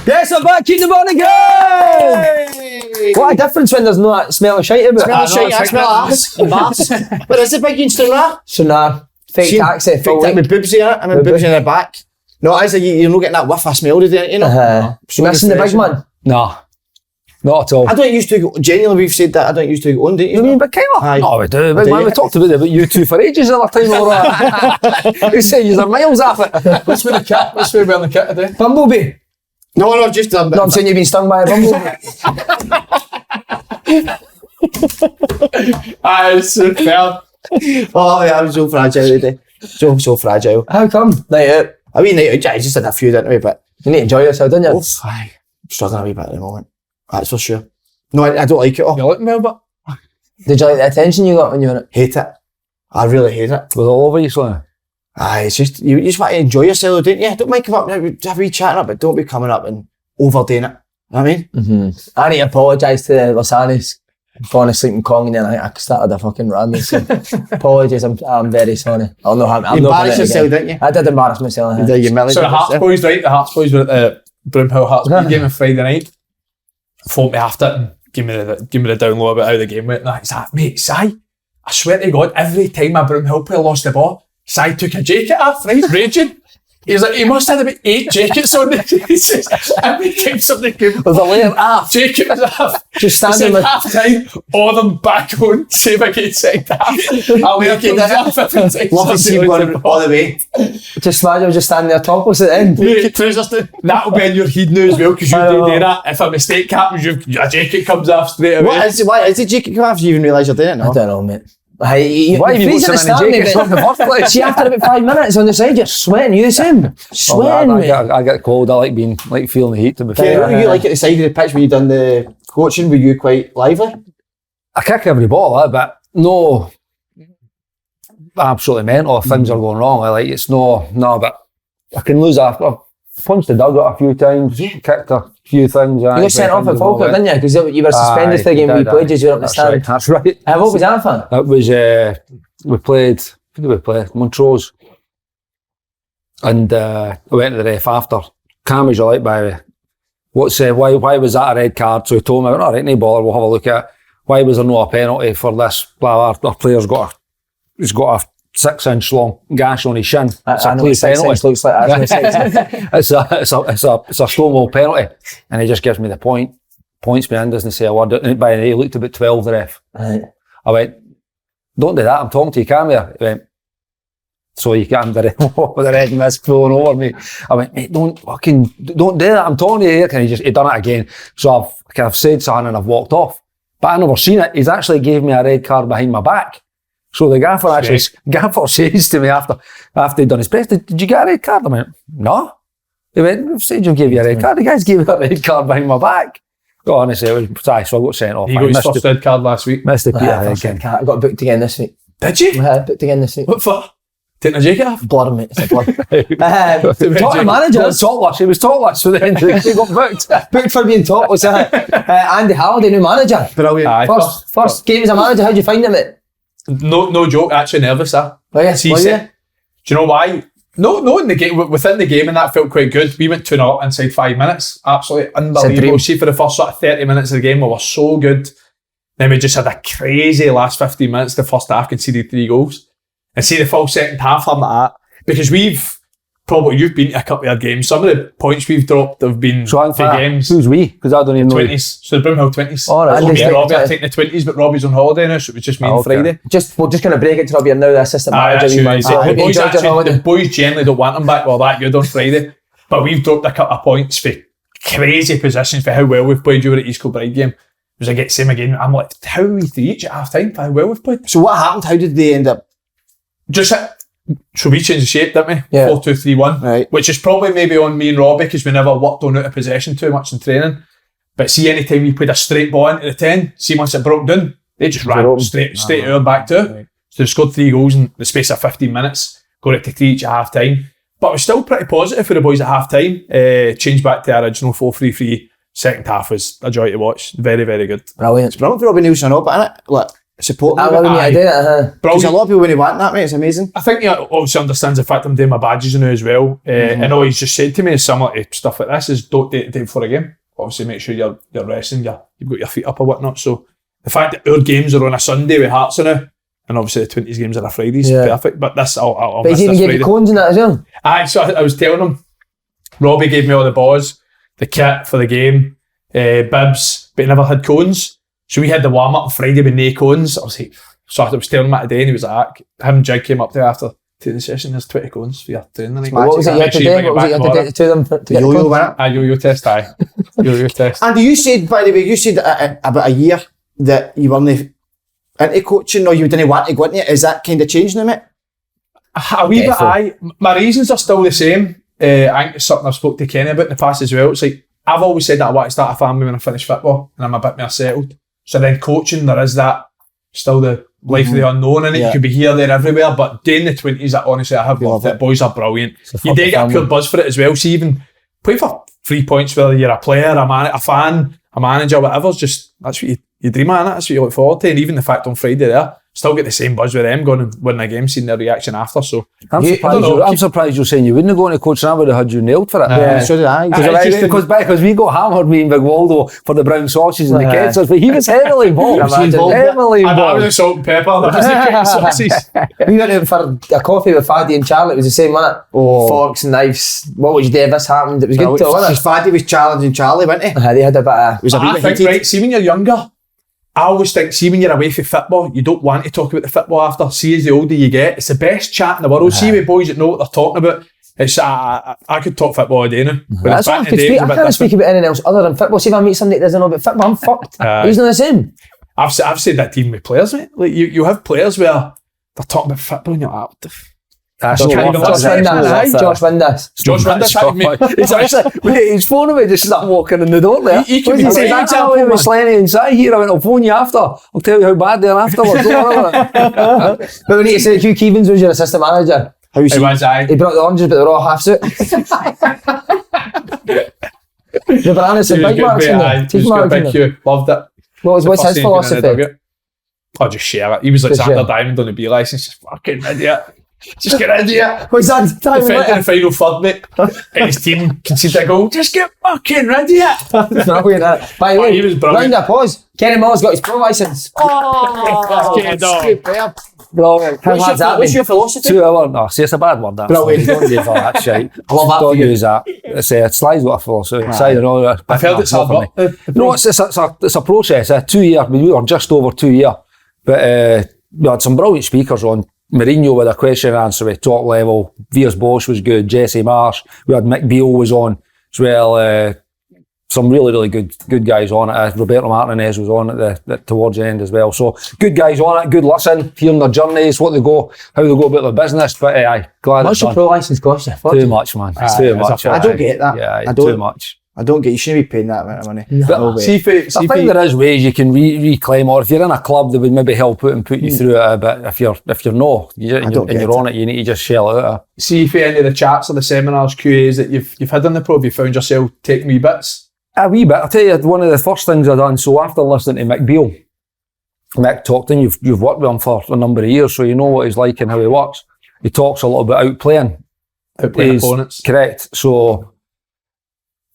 Yes, I'm back in the morning again! What a difference when there's no that smell of shite about it. Smell of shite, I smell arse. But is it big in Stunner? Stunner. Fake taxi. Fake taxi with boobs in it. I mean, boobs in the back. No, it is you're not getting that whiff of smell, you know? So missing the big man? No. Not at all. I don't used to go, genuinely we've said that, I don't used to go on, don't you? You mean Big Kyler? No, we do. Big man, we talked about you two for ages the other time over that. You say you're miles off it. What's with the kit? What's with wearing the kit today? Bumblebee? No, just done. No, I'm saying you've been stung by a bumblebee. It's so fair. Oh yeah, I'm so fragile today. So fragile. How come? Night out. I mean, night out, I just had a few, didn't we? But you need to enjoy yourself, don't you? Oh, aye. I'm struggling a wee bit at the moment. That's for sure. No, I don't like it. You're looking well, but did you like the attention you got when you were in it? Hate it. I really hate it. Was it all over you, Slaney? Aye, it's just, you just want to enjoy yourself, don't you? Don't mind coming up now, have a wee chatting up, but don't be coming up and overdoing it. You know what I mean? Mm-hmm. I need to apologise to the Lasanis. Falling asleep in Kong and then I started a fucking run. So apologies, I'm very sorry. I'll know how I'm you embarrassed yourself, didn't you? I did embarrass myself. You did, you so the Hearts boys, right? The Hearts boys were at the Broomhill Hearts game on Friday night. Phoned me after it and give me the down low about how the game went. And he's like, mate, Si, I swear to God, every time a Broomhill player lost the ball, Si took a jacket off, right? Raging. He's like, he must have had about 8 jackets on. He says, every time something came with a layer off. Jacket was off. Just standing with half time, all them back on, save again second half. I'll wear it off every time. Love to see one all the way. Just imagine just standing there topless at the end. That'll be in your head now as well, because you do that. If a mistake happens, your jacket comes off straight away. Why is the jacket come off? Do you even realise you're doing it? No? I don't know, mate. Why have you got so many jackets on the first place? See, after about 5 minutes on the side, you're sweating. You the same? Sweating, mate. I get cold. I like feeling the heat, to be fair. Were you like at the side of the pitch when you done the coaching? Were you quite lively? I kick every ball, but no, absolutely mental if things are going wrong. It's no, but I can lose after. I've punched the dugout a few times, kicked a few things. You got sent off at Falkirk, didn't you? Because you were suspended for the game we played as you were up the stand. That's right. What was that for? That was, we played, who did we play? Montrose. And I went to the ref after. Cameras are like, by the way, why was that a red card? So he told me, alright, no bother, we'll have a look at it. Why was there no a penalty for this? Blah, blah. Our player's he's got a 6-inch long gash on his shin. It's a clear penalty. Looks like it's a slow-mo penalty. And he just gives me the point, points me in, doesn't say a word. And by the way, he looked about 12, the ref. Right. I went, don't do that, I'm talking to you, come here. He went, so you can't with the red mist flowing over me. I went, mate, don't do that, I'm talking to you here. And he done it again. So I've said something and I've walked off. But I never seen it. He's actually gave me a red card behind my back. So the gaffer says to me after he'd done his press, did you get a red card? I went, no. He went, I've said you gave you a red card. The guys gave me a red card behind my back. Oh, honestly, it was so I got sent off. You got his first red card last week. Missed the I got booked again this week. Did you? I booked again this week. What for? Taking a jacket off? Blood, mate. It's a blood. Talking managers. Topless. He was topless, so then he got booked. Booked for being topless. Andy Halliday, new manager. Brilliant. First game as a manager, how'd you find him? No joke, actually nervous, Oh yes, do you know why? No, in the game, within the game, and that felt quite good. We went 2-0 inside 5 minutes. Absolutely unbelievable. See, for the first sort of 30 minutes of the game, we were so good. Then we just had a crazy last 15 minutes. The first half conceded 3 goals. And see the full second half, I'm like that. Because you've been to a couple of games. Some of the points we've dropped have been to games. Who's we? Because I don't even know. 20s. So the Broomhill 20s. Oh, right. Robbie, I take the 20s, but Robbie's on holiday now, so it was just me on Friday. We're just going to break it to Robbie. You're now the assistant manager. The boys generally don't want him back. Well, that good on Friday. But we've dropped a couple of points for crazy positions for how well we've played. You were at East Kilbride game. It was like, same again. I'm like, how are we 3 each at half time for how well we've played? So what happened? How did they end up? So we changed the shape, didn't we? Yeah. 4-2-3-1. Right. Which is probably maybe on me and Robbie because we never worked on out of possession too much in training. But see, any time we played a straight ball into the 10, see once it broke down, they just ran straight out back to it. Right. So they scored 3 goals in the space of 15 minutes, got it to 3 each at half time. But it was still pretty positive for the boys at half time. Changed back to our original 4-3-3. Second half was a joy to watch. Very, very good. Brilliant. It's brilliant for Robbie Neilson up, isn't it? Look, supporting I you. love me to do it. Because a lot of people, when they want that, mate, it's amazing. I think he obviously understands the fact I'm doing my badges now as well. And all he's just said to me is similar to stuff like this is don't date the day before a game. Obviously make sure you're resting, you've got your feet up or whatnot. So the fact that our games are on a Sunday with Hearts on it, and obviously the 20s games are a Friday is perfect. But this, I'll But miss he's even this gave Friday. you cones and that as well. Aye, so I was telling him, Robbie gave me all the balls, the kit for the game, bibs, but he never had cones. So we had the warm up on Friday with no cones. I was like, so I was telling him that today, and he was like, him and Jig came up there after the session. There's 20 cones for your training. What was it you had to do? What was it you had to do to them to get the yo-yo, cones? innit? Aye, yo-yo test, aye. Yo-yo test. And you said, by the way, about a year that you weren't into coaching or you didn't want to go into it. Is that kind of changed now, mate? A wee bit, aye. My reasons are still the same. I think it's something I've spoke to Kenny about in the past as well. It's like, I've always said that I want to start a family when I finish football and I'm a bit more settled. So then coaching, there is that, still the life of the unknown in it. You could be here, there, everywhere. But doing the 20s, that honestly, I have loved it. Boys are brilliant. You do get a pure buzz for it as well. So even play for 3 points, whether you're a player, a fan, a manager, whatever, it's just, that's what you dream of, innit? That's what you look forward to. And even the fact on Friday there, still get the same buzz with them going and winning a game, seeing their reaction after. So I'm surprised you're saying you wouldn't go into coaching. I would have had you nailed for it. So did I. Because we got hammered, me and Big Waldo, for the brown sausages and the ketchup, but he was heavily involved. Heavily I involved. was the salt and pepper, that was the sauces. We went out for a coffee with Faddy and Charlie. It was the same, wasn't it? Forks and knives. What would you do if this happened? It was good too, wasn't it? Faddy was challenging Charlie, wasn't he? They had a bit of... It was a I bit think, heated. right, see when you're younger, I always think, see when you're away from football, you don't want to talk about the football after. See as the older you get, it's the best chat in the world. See with boys that know what they're talking about. It's I could talk football all day now. That's what I could speak. I can't speak about anything else other than football. See if I meet somebody that doesn't know about football, I'm fucked. He's not the same. I've said that team with players, mate. Like you have players where they're talking about football and you're like, what the Josh Windass. Josh Windass. He's phoning me just not walking in the door there. He can be saying, great "I'll example, with SLANEY inside here." I went, "I'll phone you after. I'll tell you how bad they are afterwards." Don't worry about it. But we need to say Hugh Keevins was your assistant manager. How was It he? was I. He brought the oranges, but they were all half suit. The bananas and big marks in there. Teeth marks in there. Loved it. What's his philosophy? I'll just share it. He was like Just Xander share. Diamond on the B licence. Just fucking idiot. Just get idiot. What's that? Defending the final third, mate. And his team conceded a goal. Just get fucking idiot. By the way, he was brilliant. round of applause. Kenny Moore's got his pro licence. Brilliant. How hard's that What's been? your philosophy? 2 hours. No, see, it's a bad word. That. Brilliant. Don't use that shit. I love that Don't for you. use that. It's Sly's got a philosophy. I've heard it's hard work. No, it's a process. 2 years. We were just over 2 years, but we had some brilliant speakers on. Mourinho with a question and answer at top level. Viers Bosch was good. Jesse Marsh. We had Mick Beale was on as well. Some really good guys on it. Roberto Martinez was on at towards the end as well. So good guys on it. Good listen, hearing their journeys, how they go about their business. But aye, glad What's it's your done. pro licence cost you? Too much, man. It's too much. I don't get that. Yeah, I don't. too much. I don't get. You shouldn't be paying that amount of money. But way. See if I think there is ways you can reclaim, or if you're in a club, they would maybe help out and put you through it a bit. If you're not, you're on it, you need to just shell it out. see if any of the chats or the seminars, QAs that you've had on the pro, have you found yourself taking wee bits? A wee bit. I'll tell you, one of the first things I done, so after listening to Mick Beale, Mick talked, and you've worked with him for a number of years, so you know what he's like and how he works. He talks a little bit outplaying Opponents. Correct. So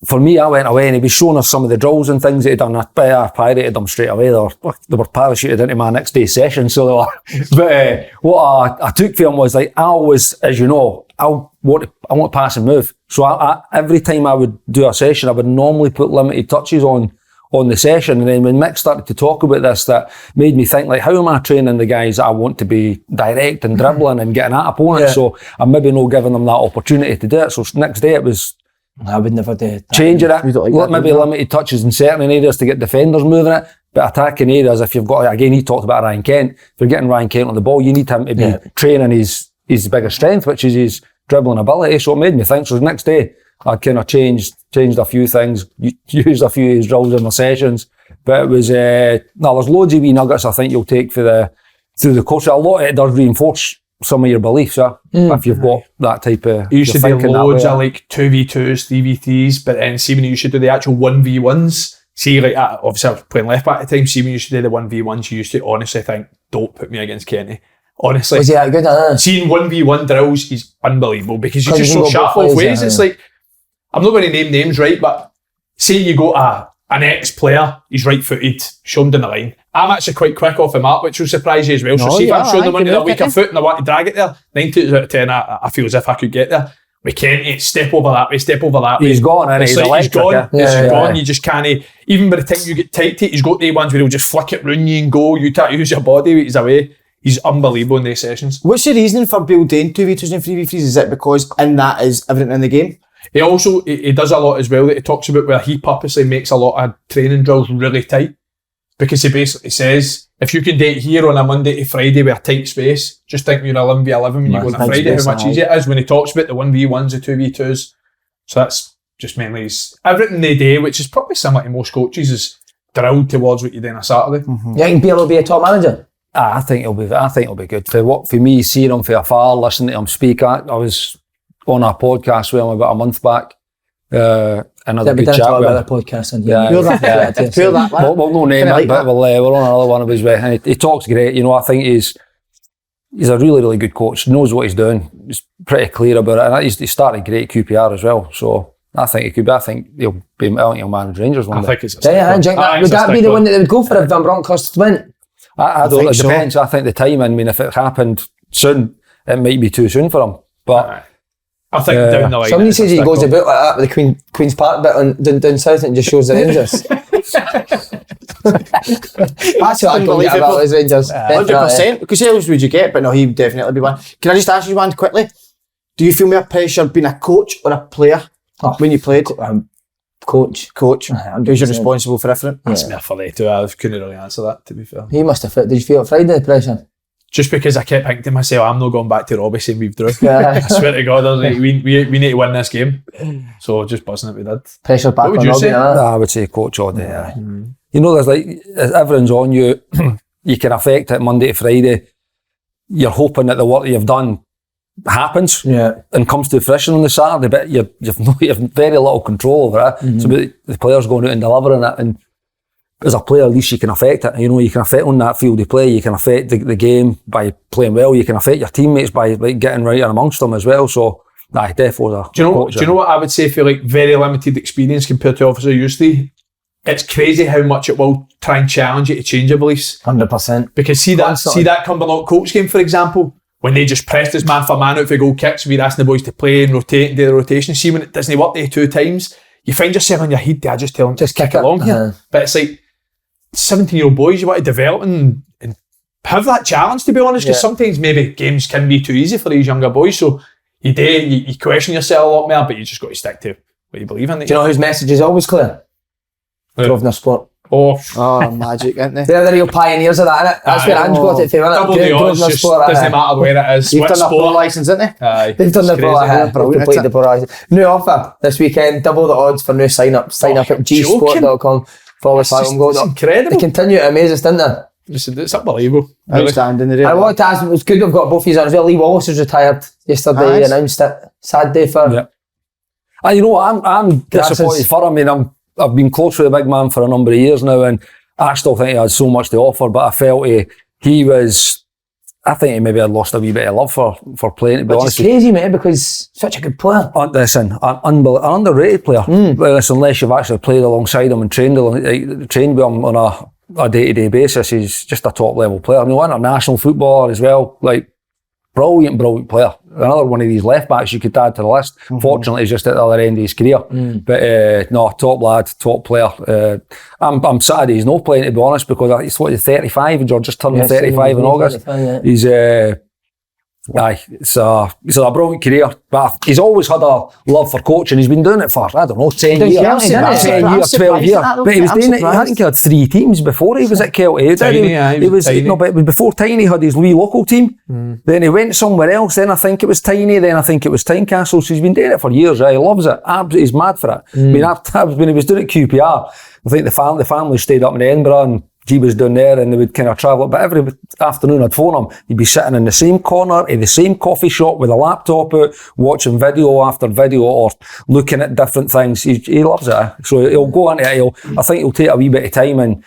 for me, I went away and he was showing us some of the drills and things that he'd done. I pirated them straight away. They were parachuted into my next day's session, so they were. But what I took for him was, like, I always, as you know, I want to pass and move. So I every time I would do a session, I would normally put limited touches on the session. And then when Mick started to talk about this, that made me think, like, how am I training the guys that I want to be direct and dribbling and getting at opponents? So I'm maybe not giving them that opportunity to do it. So next day it was, I would never do that. changing it, like maybe limited touches in certain areas to get defenders moving it, but attacking areas, if you've got, again, he talked about Ryan Kent, if you're getting Ryan Kent on the ball, you need him to be training his biggest strength, which is his dribbling ability. So it made me think. So the next day, I kind of changed a few things, used a few of his drills in my sessions, but it was, there's loads of wee nuggets I think you'll take through the course. A lot of it does reinforce some of your beliefs, if you've got that type of... You used to do loads of like 2v2s, 3v3s, but then see when you used to do the actual 1v1s, see, like, obviously I was playing left back at the time, see when you used to do the 1v1s, you used to honestly think, don't put me against Kenny. Honestly. Was he that good? Seeing 1v1 drills, he's unbelievable because he's 'Cause just you so can go sharp both both ways, ways. It's like, I'm not going to name names, right? But say you go to an ex-player, he's right-footed, show him down the line. I'm actually quite quick off the mark, which will surprise you as well. So see if I'm showing them into their weaker foot and I want to drag it there, 9 times out of 10, I feel as if I could get there. We can't step over that way. He's gone, and he's like, he's gone. He's gone. Yeah. You just can't. Even by the time you get tight to it, he's got the ones where he'll just flick it round you and go. You can't use your body weight. He's away. He's unbelievable in these sessions. What's the reasoning for Bill doing 2v2s and 3v3s? Is it because in that is everything in the game? He also he does a lot as well that he talks about where he purposely makes a lot of training drills really tight, because he basically says if you can do it here on a Monday to Friday with a tight space, just think you're 11v11 when you go on a Friday, how much easier it is when he talks about the 1v1s, the 2v2s. So that's just mainly everything they do, which is probably similar to most coaches, is drilled towards what you do on a Saturday. You think Bill will be a top manager? I think it'll be good. For me, seeing him from afar, listening to him speak. I was on a podcast with him about a month back. Another good chat with him. About the podcast and We'll no name it, but we're on another one of his way. And he talks great. You know, I think he's a really, really good coach. Knows what he's doing. He's pretty clear about it. And he started great at QPR as well. So I think he could be. I think he'll manage Rangers one day. I think it's a would that be the one that they would go for if Van Bronckhorst went? I don't know. It depends. I think the timing. I mean, if it happened soon, it might be too soon for him. But I think down the line. Somebody says he goes about like that with the Queen's Park bit on down south and just shows the Rangers. That's what I don't get about his Rangers. 100%. Because who else would you get? But no, he'd definitely be one. Can I just ask you one quickly? Do you feel more pressure being a coach or a player when you played? Coach. Because you're responsible for everything. That's me for the two. I couldn't really answer that, to be fair. He must have fit. Did you feel it Friday, the pressure? Just because I kept thinking to myself, I'm not going back to Robbie saying we've drew. I swear to God, I was like, we need to win this game. So just buzzing that we did. Pressure back what on would you say? I would say coach all day. You know, there's like, everyone's on you. You can affect it Monday to Friday. You're hoping that the work that you've done happens and comes to fruition on the Saturday, but you've very little control over it. It's about the players going out and delivering it, and as a player, at least you can affect it. You know, you can affect on that field of play. You can affect the game by playing well. You can affect your teammates by like getting right in amongst them as well. So, definitely. Do you know what I would say for like very limited experience compared to obviously used to? It's crazy how much it will try and challenge you to change your beliefs. 100%. Because see that Cumbernauld Colts game, for example, when they just pressed us man for man out for goal kicks, we're asking the boys to play and rotate and do the rotation. See, when it doesn't work there 2 times, you find yourself on your head. I just tell them just kick it along here. But it's like 17-year-old boys, you want to develop and have that challenge, to be honest, because sometimes maybe games can be too easy for these younger boys. So you question yourself a lot more, but you just got to stick to what you believe in. Do you know whose message is always clear? Grosvenor Sport. Oh, magic, isn't they? They're the real pioneers of that, innit? That's where Ange got it from, innit? Double the odds, just doesn't matter where it is. They've done their pro licence, haven't they? Aye. They've done their completed the pro licence. New offer this weekend, double the odds for new sign-up. Sign up at gsport.com/5 It's incredible. They continue to amaze us, didn't they? It's unbelievable. Outstanding. I wanted to ask him, it was good we've got both these on as well. Lee Wallace was retired yesterday. He announced it. Sad day for You know what, I'm disappointed for him. I mean, I've been close with the big man for a number of years now, and I still think he had so much to offer, but I felt he was, I think he maybe had lost a wee bit of love for playing, to be honest. It's crazy, mate, because such a good player. Listen, an underrated player. Unless you've actually played alongside him and trained with him on a day-to-day basis, he's just a top level player. I mean, international footballer as well, like brilliant player. Another one of these left backs you could add to the list. Fortunately, he's just at the other end of his career. But no, top lad, top player. I'm sad he's not playing, to be honest, because he's 35 or just turned 35 in August. He's it's a brilliant career, but he's always had a love for coaching. He's been doing it for, 10 years, 10 years, 12 years. But he was doing it, I think he had 3 teams before he was at Kelty. But it was before Tiny had his wee local team. Then he went somewhere else, then I think it was Tiny, then I think it was Tynecastle. So he's been doing it for years, He loves it. He's mad for it. I mean, when he was doing it at QPR, I think the family stayed up in Edinburgh and G was down there, and they would kind of travel. But every afternoon I'd phone him. He'd be sitting in the same corner in the same coffee shop with a laptop out, watching video after video or looking at different things. He loves it. So he'll go into it. I think he'll take a wee bit of time and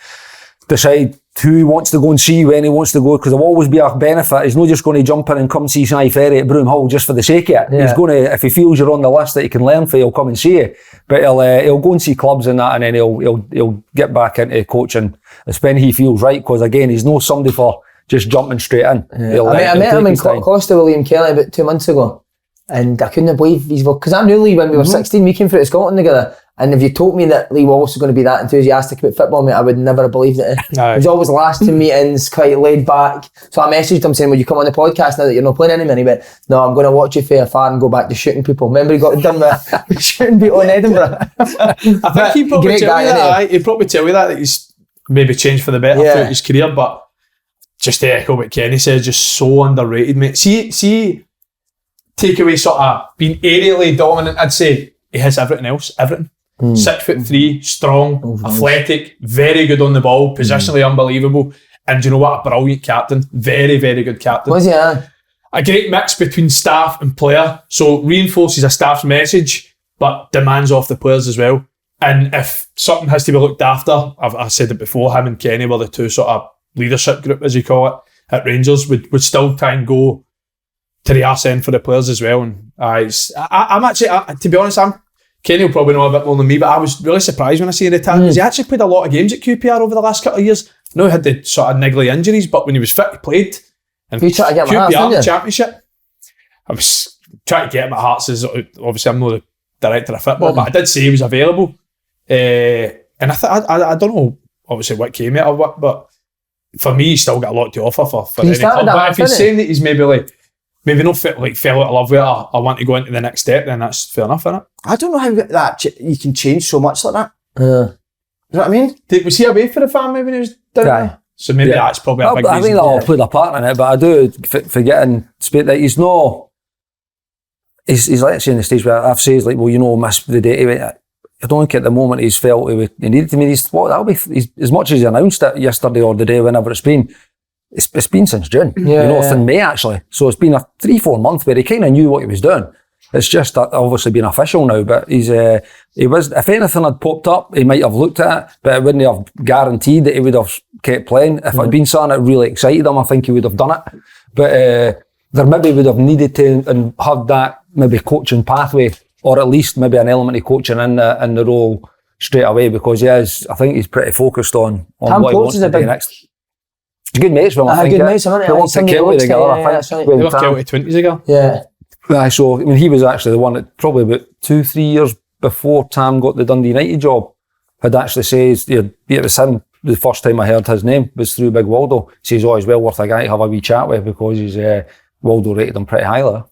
decide who he wants to go and see when he wants to go, because there'll always be a benefit. He's not just going to jump in and come see Si Ferry at Broomhill just for the sake of it. Yeah. He's going to, if he feels you're on the list that he can learn for, he'll come and see you. But he'll go and see clubs and that, and then he'll get back into coaching. It's when he feels right, because again, he's not somebody for just jumping straight in. Yeah. I met him in Costa, William Kelly, about 2 months ago, and I couldn't believe he's, because I knew Lee when we were 16, we came through to Scotland together. And if you told me that Lee Wallace was going to be that enthusiastic about football, mate, I would never have believed it. No. He was always last to meetings, quite laid back. So I messaged him saying, will you come on the podcast now that you're not playing anymore? And he went, no, I'm going to watch you for afar and go back to shooting people. Remember he got done with shooting people in Edinburgh? I think he'd probably tell you that. He'd probably tell you that he's maybe changed for the better throughout his career, but just to echo what Kenny said, just so underrated, mate. See, take away sort of being aerially dominant, I'd say he has everything else, everything. 6'3", strong, athletic, very good on the ball, positionally unbelievable, and you know what, a brilliant captain, very, very good captain. Was he? A great mix between staff and player, so reinforces a staff's message, but demands off the players as well. And if something has to be looked after, I've said it before, him and Kenny were the two sort of leadership group, as you call it, at Rangers, would still try and go to the arse end for the players as well. And I'm actually, to be honest, Kenny will probably know a bit more than me, but I was really surprised when I see he retired, because he actually played a lot of games at QPR over the last couple of years. I know he had the sort of niggly injuries, but when he was fit, he played. And you tried to get him at Hearts, QPR Championship, I was trying to get him at Hearts, as obviously I'm not the director of football, but I did say he was available. And I don't know, obviously, what came out of it, but for me, he's still got a lot to offer for any club. But if he's saying that he's maybe not fell out of love with it, or I want to go into the next step, then that's fair enough, isn't it? I don't know how that you can change so much like that. You know what I mean? Was he away for the family when he was down there? So maybe that's probably a big reason. I think that all played a part in it, but I do forgetting that he's not. He's like saying the stage where I've said like, well, you know, miss the day. I don't think at the moment he's felt he needed to. I mean, that'll be as much as he announced it yesterday or the day, whenever it's been. It's been since June, from May actually. So it's been a 3-4 month where he kind of knew what he was doing. It's just obviously been official now, but he was, if anything had popped up, he might have looked at it, but it wouldn't have guaranteed that he would have kept playing. If it had been something that really excited him, I think he would have done it. But there maybe would have needed to and have that maybe coaching pathway, or at least maybe an element of coaching in the role straight away, because I think he's pretty focused on what he wants to do next. Good mates with him, I think. Good mates, haven't they? They worked at Kelty together, I think. They worked Kelty 20s ago. Yeah. So, I mean, he was actually the one that probably about 2-3 years before Tam got the Dundee United job had actually said, it was him, the first time I heard his name was through Big Waldo. He says, he's well worth a guy to have a wee chat with, because he's Waldo rated him pretty highly.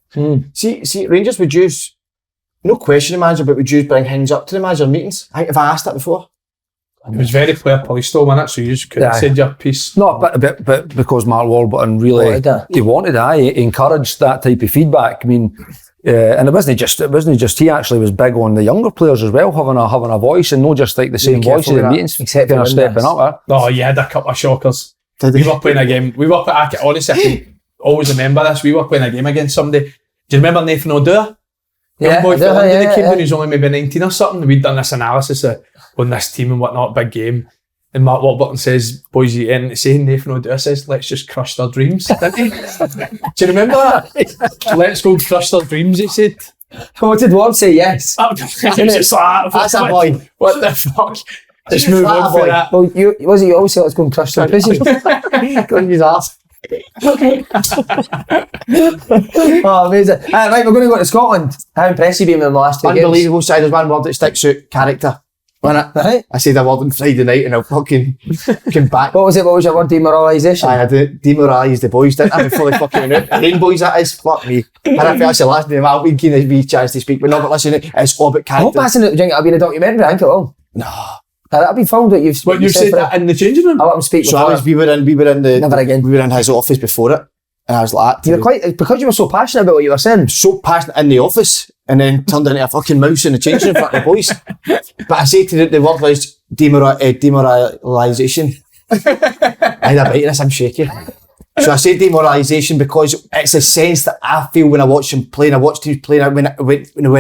See, Rangers would use, no question the manager, but would you bring things up to the manager meetings? I think, have I asked that before? It was very player police though, wasn't it? So you just couldn't say your piece. No, but because Mark Warburton really he wanted that, he encouraged that type of feedback. I mean, and it wasn't just he actually was big on the younger players as well, having a voice, and not just like the same voices in meetings, except kind of stepping up. Oh, you had a couple of shockers. We were playing a game. Honestly, I can always remember this. We were playing a game against somebody. Do you remember Nathan O'Dea? Young boy from London, he came down, he was only maybe 19 or something. We'd done this analysis on this team and whatnot, big game. And Mark Warburton says, boys, you end saying Nathan O'Dea says, let's just crush their dreams, didn't he? Do you remember that? Let's go crush their dreams, he said. What did Warb say? Yes. Just like, that's a boy. What the fuck? Just move on for that. Well, you always say let's go and crush their pussies? Go on his arse. Oh, amazing. Right, we're going to go to Scotland. How impressive have you been in the last 2 games? Unbelievable side. There's one word that sticks out: character. Right. I said a word on Friday night and I'll fucking come back. What was it? What was your word? Demoralisation? I had demoralised the boys, didn't I? Before they fucking went out. Rain boys, that is. Fuck me. And I feel that's the last name I'll be keen to be chance to speak, but no, but listen, it's all about character. I hope that's it'll be in a documentary, I think it will. No. That'll be filmed that you've What, you said that in the changing room? I'll let him speak with we were in Never again. We were in his office before it. And I was like, you were because you were so passionate about what you were saying. So passionate in the office, and then turned into a fucking mouse in the changing room in front of the boys. But I say to the word was demoralisation. I had a bite of this, I'm shaky. So I say demoralisation because it's a sense that I feel when I watch him play, and I watch teams playing when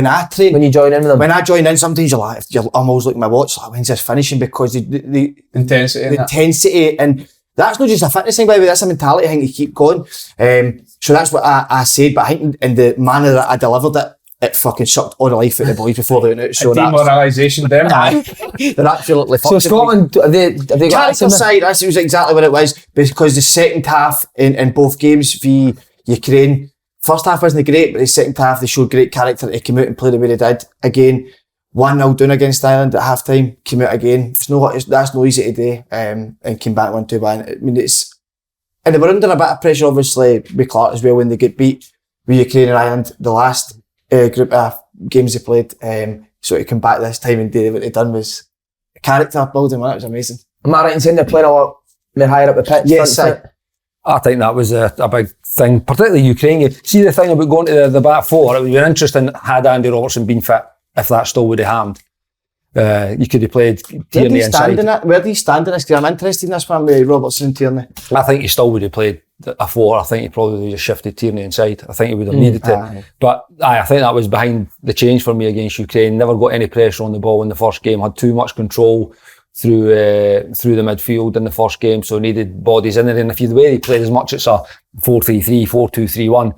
I train. When you join in with them. When I join in, sometimes I'm always looking at my watch, like, when's this finishing? Because the intensity and That's not just a fitness thing, by the way, that's a mentality thing to keep going. So that's what I said, but I think in the manner that I delivered it, it fucking sucked all the life out of the boys before they went out. So demoralisation, them. They're absolutely fucked. So Scotland, have they got character side, that was exactly what it was, because the second half in both games for Ukraine, first half wasn't great, but the second half they showed great character to come out and play the way they did. Again, 1-0 down against Ireland at half time, came out again. That's no easy to do, and came back 1-2. I mean, and they were under a bit of pressure, obviously, with Clarke as well when they get beat with Ukraine and Ireland, the last group of games they played. So to come back this time and do what they done was character building, man. It was amazing. Am I right in saying they're playing a lot higher up the pitch? Yes, I think that was a big thing, particularly Ukraine. See the thing about going to the back four, it would have been interesting had Andy Robertson been fit, if that still would have happened. You could have played Tierney inside. Where do you stand in this? Because I'm interested in this one with Robertson and Tierney. I think he still would have played a four. I think he probably would have just shifted Tierney inside. I think he would have needed to. But I think that was behind the change for me against Ukraine. Never got any pressure on the ball in the first game. Had too much control through the midfield in the first game, so needed bodies in there. And if you the way they played as much, it's a 4-3-3, 4-2-3-1.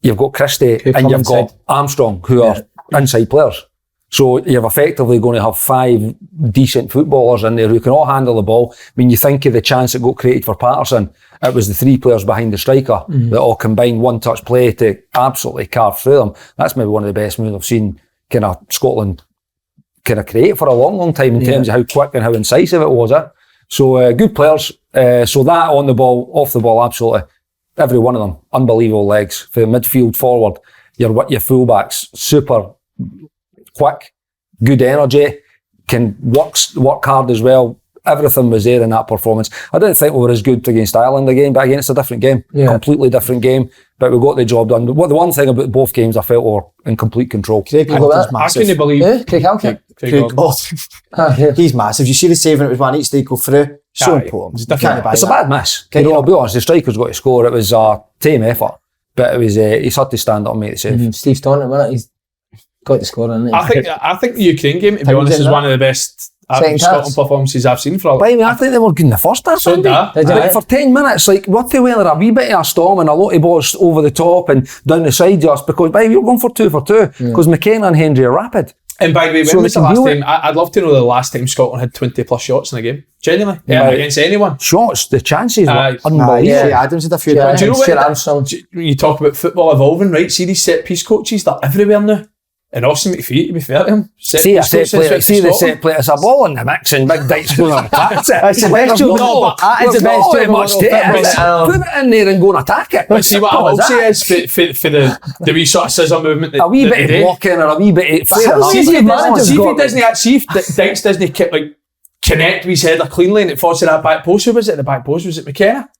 You've got Christie and you've got Armstrong, who are inside players. So you're effectively going to have 5 decent footballers in there who can all handle the ball. I mean, you think of the chance that got created for Patterson. It was the 3 players behind the striker that all combined one-touch play to absolutely carve through them. That's maybe one of the best moves I've seen kind of Scotland kind of create for a long, long time in terms of how quick and how incisive it was. So good players. So that on the ball, off the ball, absolutely. Every one of them, unbelievable legs. For midfield forward, your fullbacks, super quick, good energy, can work hard as well. Everything was there in that performance. I didn't think we were as good against Ireland again, but again, it's a different game. Completely different game. But we got the job done. The one thing about both games, I felt were in complete control. Craig Halkett, I couldn't believe Craig Halkett. He's massive. You see the saving, it was one each they go through. So important. It's a bad miss. I'll be honest, the striker's got to score. It was a team effort, but it was he's had to stand up and make the save. Steve Staunton, wasn't it? He's got to score, hasn't he? I think the Ukraine game, to be honest, is one of the best Scotland performances I've seen for a while. By the way, I think they were good in the first half. So for 10 minutes, like what they were a wee bit of a storm and a lot of balls over the top and down the side just because by we were going for 2 for 2 because McKenna and Hendry are rapid. And by the way, when was the last time? I'd love to know the last time Scotland had 20 plus shots in a game. Genuinely, against anyone. Shots, the chances were unbelievable. Adams had a few. Do you know what? You talk about football evolving, right? See these set piece coaches, they're everywhere now. And Austin McPhee, to be fair to him, see the set play, it's a ball in the mix and Big Dykes going on attack. It's the best job. It's the best job much to put it in there and go and attack it. But see what I will say is for the wee sort of scissor movement. A wee bit of blocking or a wee bit of see if Dykes doesn't connect with his header cleanly and it falls to that back post. Who was it? The back post, was it McKenna?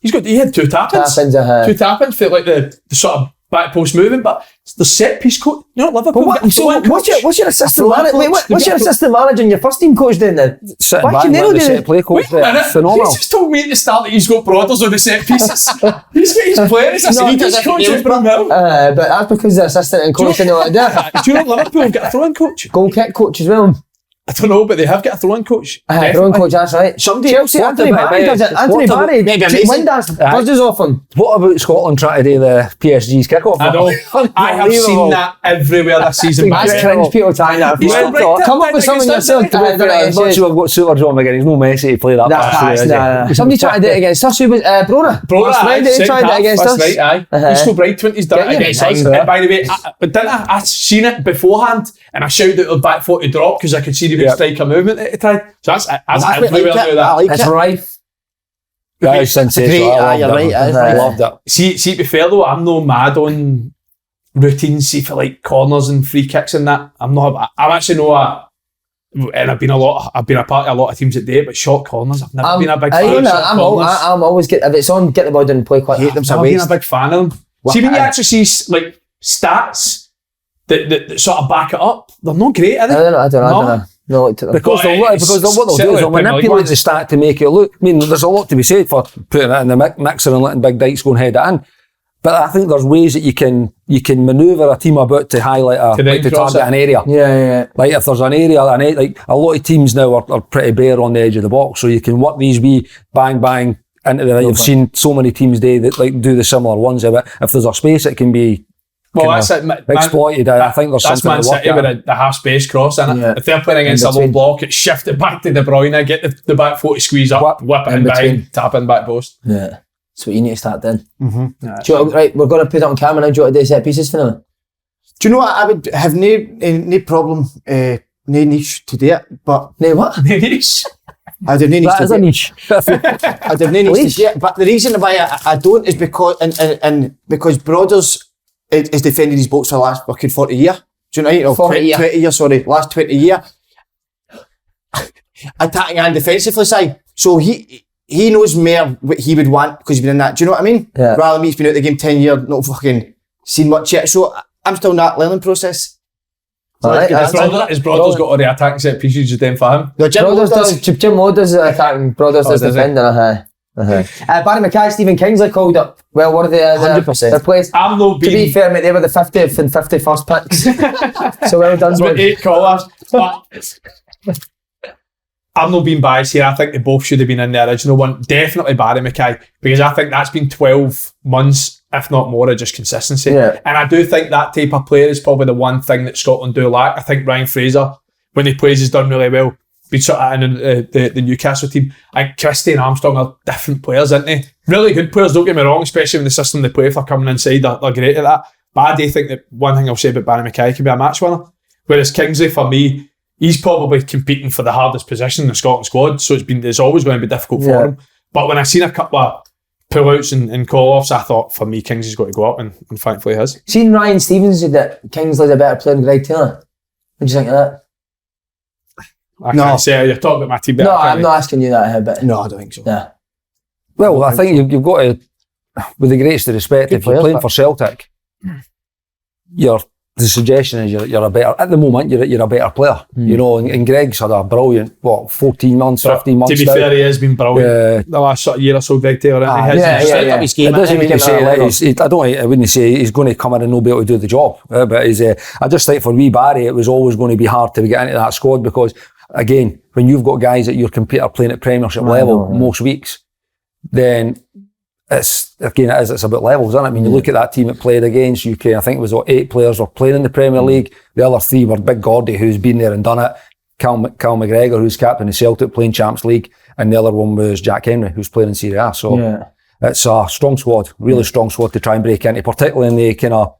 He had 2 tap-ins. 2 tap-ins for like the sort of back post moving, but the set piece coach, you know, Liverpool. What's your assistant manager? What's your assistant manager and your first team coach doing then? Sitting back with the set play coach. Wait a minute, phenomenal. He's just told me at the start that he's got brothers on the set pieces. He's got his players. He's coaching Brownhill. But that's because the assistant and coach and all that. Do you know Liverpool have got a throwing coach? Goal kick coach as well. I don't know, but they have got a throwing coach. Throwing coach, that's right. Chelsea, Anthony Barry does it. Anthony Barry, Windass buzzes off him. What about Scotland trying to do the PSG's kick-off? I know. I have seen that everywhere this season. That's cringe, people trying that. Come up with something yourself. I'm not sure I've got Super John McGinn. He's no Messi to play that. Somebody tried to do it against us. Who was Brona? Brona tried it against us. That's right, aye. He's still bright 20's done it against us. By the way, I seen it beforehand and I shouted out the back foot to drop because I could see the big striker movement at the time. So that's everywhere now that. It's rife. That is sensational. I loved it. See, to be fair though, I'm no mad on routines, see for like corners and free kicks and that. I'm actually and I've been a part of a lot of teams that do it, but short corners, I've never been a big fan of short corners. I'm always if it's on, get the ball down and play quite. Hate them. I've been a big fan of them. See when you actually see like stats that sort of back it up, they're not great, are they? I don't know. No, because what they'll do is they'll manipulate the stat to make it look. I mean, there's a lot to be said for putting it in the mixer and letting Big Dykes go and head it in. But I think there's ways that you can manoeuvre a team about to highlight to target an area. Yeah. Like if there's an area, like a lot of teams now are pretty bare on the edge of the box, so you can work these wee bang into the. You've seen so many teams do the similar ones. But if there's a space, it can be. Well, that's it. Exploited. I think there's something Man City with the half space cross in it. Yeah. If they're playing against a low block, it's shifted back to De Bruyne, get the back foot to squeeze up, whip it in behind, tap in back post. Yeah. That's what you need to start doing. Right, we're going to put it on camera now. Do you want to do set pieces for them? Do you know what? I would have no problem, no niche to do it, but... No what? No niche? I'd have no niche to do it. That is a niche. I'd have no niche to do it, but the reason why I don't is because, and because Brothers is defending his boats for the last fucking 40 years. Do you know what I mean? 20 years, sorry. Last 20 years. Attacking and defensively side. So he knows more what he would want because he's been in that. Do you know what I mean? Yeah. Rather than me, he's been out the game 10 years, not fucking seen much yet. So I'm still in that learning process. So his brother's got all the attacking set pieces just then for him. No, Jim Moore does attacking, Brothers does defending. Barry Mackay, Stephen Kingsley called up. Well, what are they? 100%. Their place. To be fair, mate, they were the 50th and 51st picks. So well done. It's about 8 callers. But I'm not being biased here. I think they both should have been in the original one. Definitely Barry Mackay, because I think that's been 12 months, if not more, of just consistency. Yeah. And I do think that type of player is probably the one thing that Scotland do lack. I think Ryan Fraser, when he plays, has done really well. Been sort of in the Newcastle team. And Christie and Armstrong are different players, aren't they? Really good players, don't get me wrong, especially in the system they play for coming inside. They're great at that. But I do think that one thing I'll say about Barry Mackay can be a match winner. Whereas Kingsley, for me, he's probably competing for the hardest position in the Scotland squad, so it's always going to be difficult for him. But when I seen a couple of pull-outs and call-offs, I thought, for me, Kingsley's got to go up, and thankfully he has. Seen Ryan Stevens said that Kingsley's a better player than Greg Taylor. What do you think of that? I can't say, you're talking about my team. No, I'm not asking you that, but... No, I don't think so. Yeah. Well, I think you've got to, with the greatest of respect, if you're playing for Celtic, the suggestion is you're a better, at the moment, you're a better player. You know, and Greg's had a brilliant, 14 months, 15 months. To be fair, he has been brilliant. The last sort of year or so, Greg Taylor, It doesn't mean to say, I wouldn't say he's going to come in and not be able to do the job. But I just think for wee Barry, it was always going to be hard to get into that squad because, again, when you've got guys that are playing at Premiership level most weeks, then it's about levels, isn't it? I mean, you look at that team that played against UK, I think it was 8 players were playing in the Premier League. The other 3 were Big Gordy, who's been there and done it, Cal McGregor, who's captain of Celtic playing Champions League, and the other one was Jack Henry, who's playing in Serie A. So it's a strong squad, really strong squad to try and break into, particularly in the kind of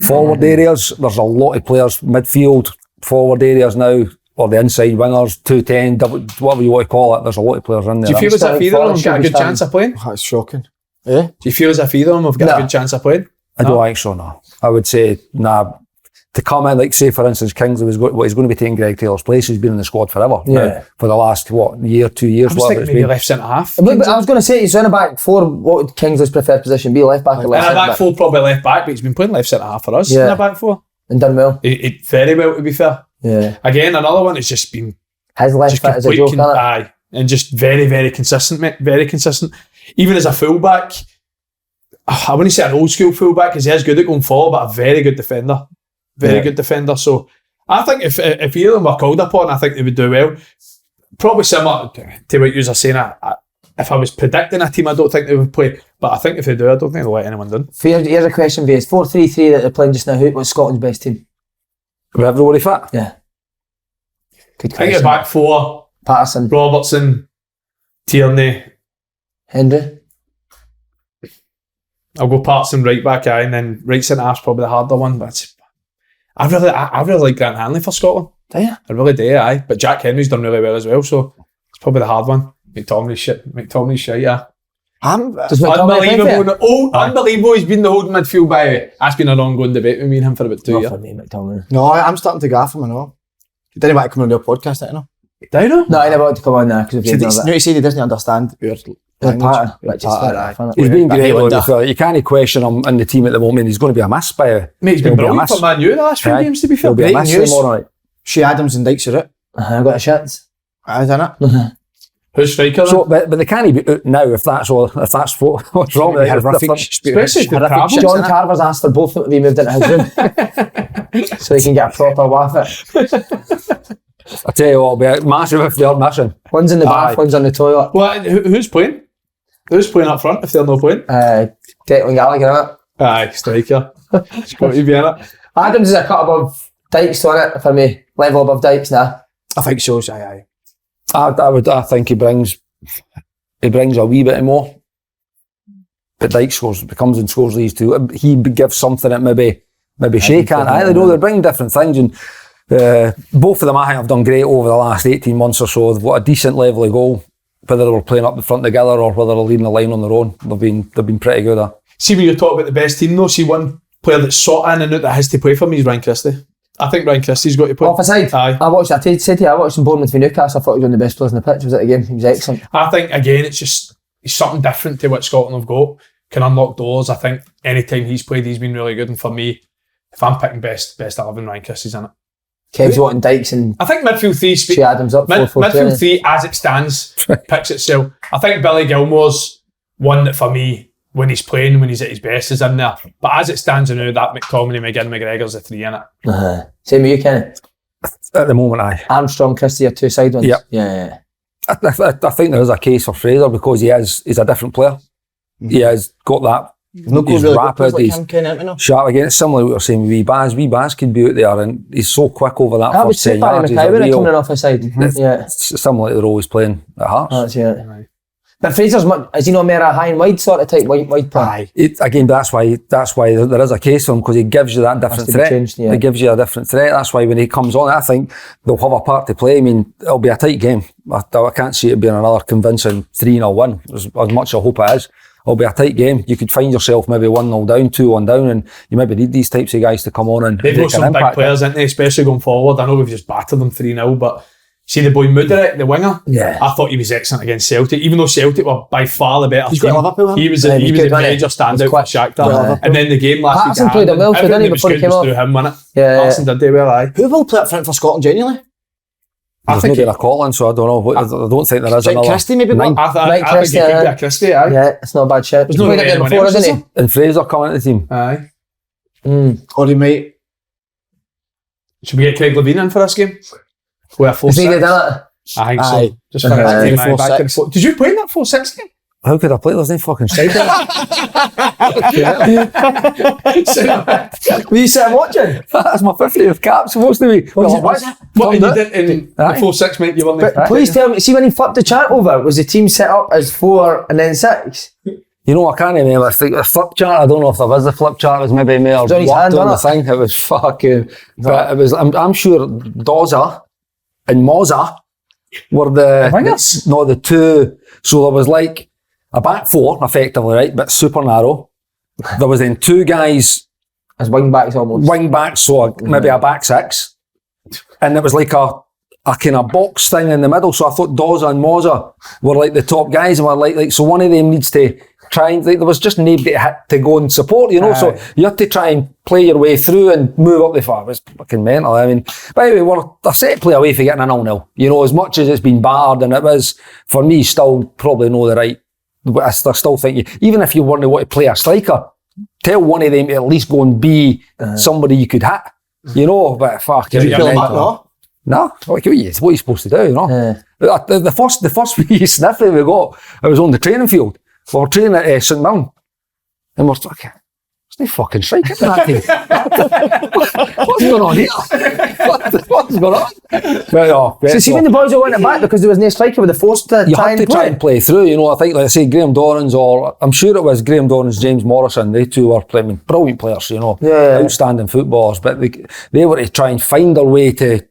forward areas. There's a lot of players, midfield, forward areas now, or the inside wingers, 210, whatever you want to call it. There's a lot of players in there. Do you feel as if either of them got a good chance of playing? That's shocking. Do you feel as if either of them have got a good chance of playing? I don't think so, no. I would say, nah. To come in, like say for instance, Kingsley he's going to be taking Greg Taylor's place. He's been in the squad forever. For the last, year, 2 years. I was thinking maybe left centre half. I was going to say, he's in a back 4. What would Kingsley's preferred position be? Left back or left centre back? In a back 4, probably left back, but he's been playing left centre half for us in a back 4. And done well. Very well, to be fair. Yeah. Again, another one has just been... His left foot is a joke, aye, and just very, very consistent, mate. Very consistent. Even as a fullback, I wouldn't say an old school fullback because he is good at going forward, but a very good defender. Very good defender. So I think if either of them were called upon, I think they would do well. Probably similar to what you were saying. If I was predicting a team, I don't think they would play. But I think if they do, I don't think they'll let anyone down. Here's a question for you. It's 4-3-3 that they're playing just now. What's Scotland's best team? With everybody fit? Yeah. Good I question. think back 4. Patterson. Robertson. Tierney. Hendry. I'll go Patterson right back, and then right centre half's probably the harder one. But I really like Grant Hanley for Scotland. Do you? I really do, aye. But Jack Henry's done really well as well, so it's probably the hard one. McTominay's shite, yeah. Unbelievable. He's been the holding midfield by. That's been an ongoing debate with me and him for about 2 years. For me, McTominay. No, I'm starting to gaff him and all. He didn't want to come on your podcast, didn't he? Do you know? No, I never want to come on there because he said he doesn't understand your language. He's been great. You can't question him in the team at the moment. He's going to be a miss by. Mate, he's been brilliant for Man U the last few games, to be fair. Great news. Shea Adams and Dykes are out. I got a chance. I done it. Who's striker? So, but they can't be out now if that's what's wrong with it. Especially if they John Carver's asked for both of them to be moved into his room so they can get a proper waff it. I tell you what, it'll be massive if they're missing. One's in the bath, one's on the toilet. Well, who's playing? Who's playing up front if they're not playing? Declan Gallagher, innit? Aye, striker. It's got to be in it. Adams is a cut above Dykes, on it for me. Level above Dykes now. I think so. Aye. I think he brings a wee bit more. But Dykes comes and scores these two. He gives something that maybe Shea can't either. They're bringing different things, and both of them I think have done great over the last 18 months or so. They've got a decent level of goal, whether they were playing up the front together or whether they're leading the line on their own. They've been pretty good at. See, when you talk about the best team though, see one player that's sought in and out that has to play for me is Ryan Christie. I think Ryan Christie's got to play. Off a side? Aye. I said to you, I watched him Bournemouth v Newcastle. I thought he was one of the best players in the pitch. Was at the game. He was excellent. I think, again, it's something different to what Scotland have got. Can unlock doors. I think anytime he's played, he's been really good. And for me, if I'm picking best 11, Ryan Christie's in it. Kev's wanting Dykes and... I think midfield 3... Shea Adams up 4-4-2. Midfield 3, as it stands, picks itself. I think Billy Gilmore's one that, for me, when he's playing, when he's at his best, is in there. But as it stands now, that McTominay, McGinn, McGregor's the 3 in it. Same with you, Kenny? At the moment, aye. Armstrong, Christie are 2 side ones? Yep. Yeah. I think there is a case for Fraser because he's a different player. He has got that. He's really rapid, he's sharp again. It's similar to what you're saying with Wee Baz could be out there and he's so quick over that first 10 yards. That was coming off his side. Yeah. It's similar to they're always playing at Hearts. That's it. Right. But Fraser's is he not more a high and wide sort of type wide player? Again, that's why there is a case for him because he gives you that different threat. He gives you a different threat. That's why when he comes on, I think they'll have a part to play. I mean, it'll be a tight game. I can't see it being another convincing 3-0 win. As much I hope it is. It'll be a tight game. You could find yourself maybe 1-0 down, 2-1 down, and you maybe need these types of guys to come on and they've got some big players, ain't they, especially going forward. I know we've just battered them 3-0, but see the boy Muderick, the winger? Yeah. I thought he was excellent against Celtic, even though Celtic were by far the better team. He was a major standout for Shakhtar. And then the game last week, Patterson played him well, didn't he, before he came off? Through him, wasn't it? Yeah. Patterson did do well, aye. Who will play up front for Scotland genuinely? There's nobody in a Scotland, so I don't know. I don't think there is another. Christie maybe? I think it could be a Christie, aye. Yeah, it's not a bad shot. There's no played it before, isn't he? And Fraser coming into the team. Aye. Or he might. Should we get Craig Levein in for this game? With a 4-6? Has he done it? I think so. Just for back and forth. Did you play in that 4-6 game? How could I play? There's no fucking side there. Were you sitting watching? That's my 50th cap, supposed to be. What you did in the 4-6, mate? You won the. Please tell me, see when he flipped the chart over, was the team set up as 4 and then 6? You know, I can't remember. I think the flip chart, I don't know if there was a flip chart, it was maybe more Johnny's worked hand on on the it. thing. It was fucking, but it was, I'm sure Doza and Moza were the wingers? No, the two. So there was like a back 4, effectively, right, but super narrow. There was then 2 guys as wing backs almost. Wing backs, so maybe a back 6. And it was like a kind of box thing in the middle. So I thought Doza and Moza were like the top guys, and were like so one of them needs to try and, like, there was just nobody to go and support, you know, so you had to try and play your way through and move up the far. It was fucking mental. I mean, by the way, we're a set play away for getting a 0-0. You know, as much as it's been battered, and it was, for me, still probably no the right. I still think, even if you want to play a striker, tell one of them to at least go and be somebody you could hit. You know, but fuck. Did you kill him back, no? No, what are you supposed to do, you know? The first wee sniff that we got, it was on the training field. We were training at St Mirren, and we're fucking, there's no fucking striker in that team. What's going on here? What's going on? But, so see when the boys all went it back because there was no striker with the force to try and play through, you know. I think, like I say, Graham Dorrans, or I'm sure it was Graham Dorrans, James Morrison, they two were playing brilliant players, you know, outstanding footballers, but they were to try and find their way to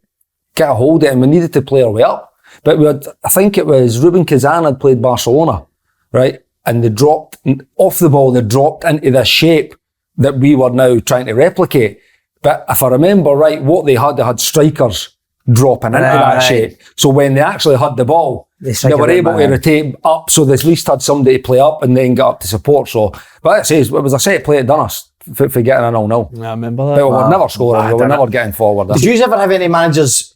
get a hold of it, and we needed to play our way up. But we had, I think it was Ruben Kazan had played Barcelona, right? And they dropped off the ball, they dropped into the shape that we were now trying to replicate. But if I remember right, what they had strikers dropping into that shape. So when they actually had the ball, they were able to rotate up, so they at least had somebody to play up and then get up to support. So, but it says, it was a set play that done us for getting a 0-0. I remember that. But we were never scoring, we were never getting forward. Did you ever have any managers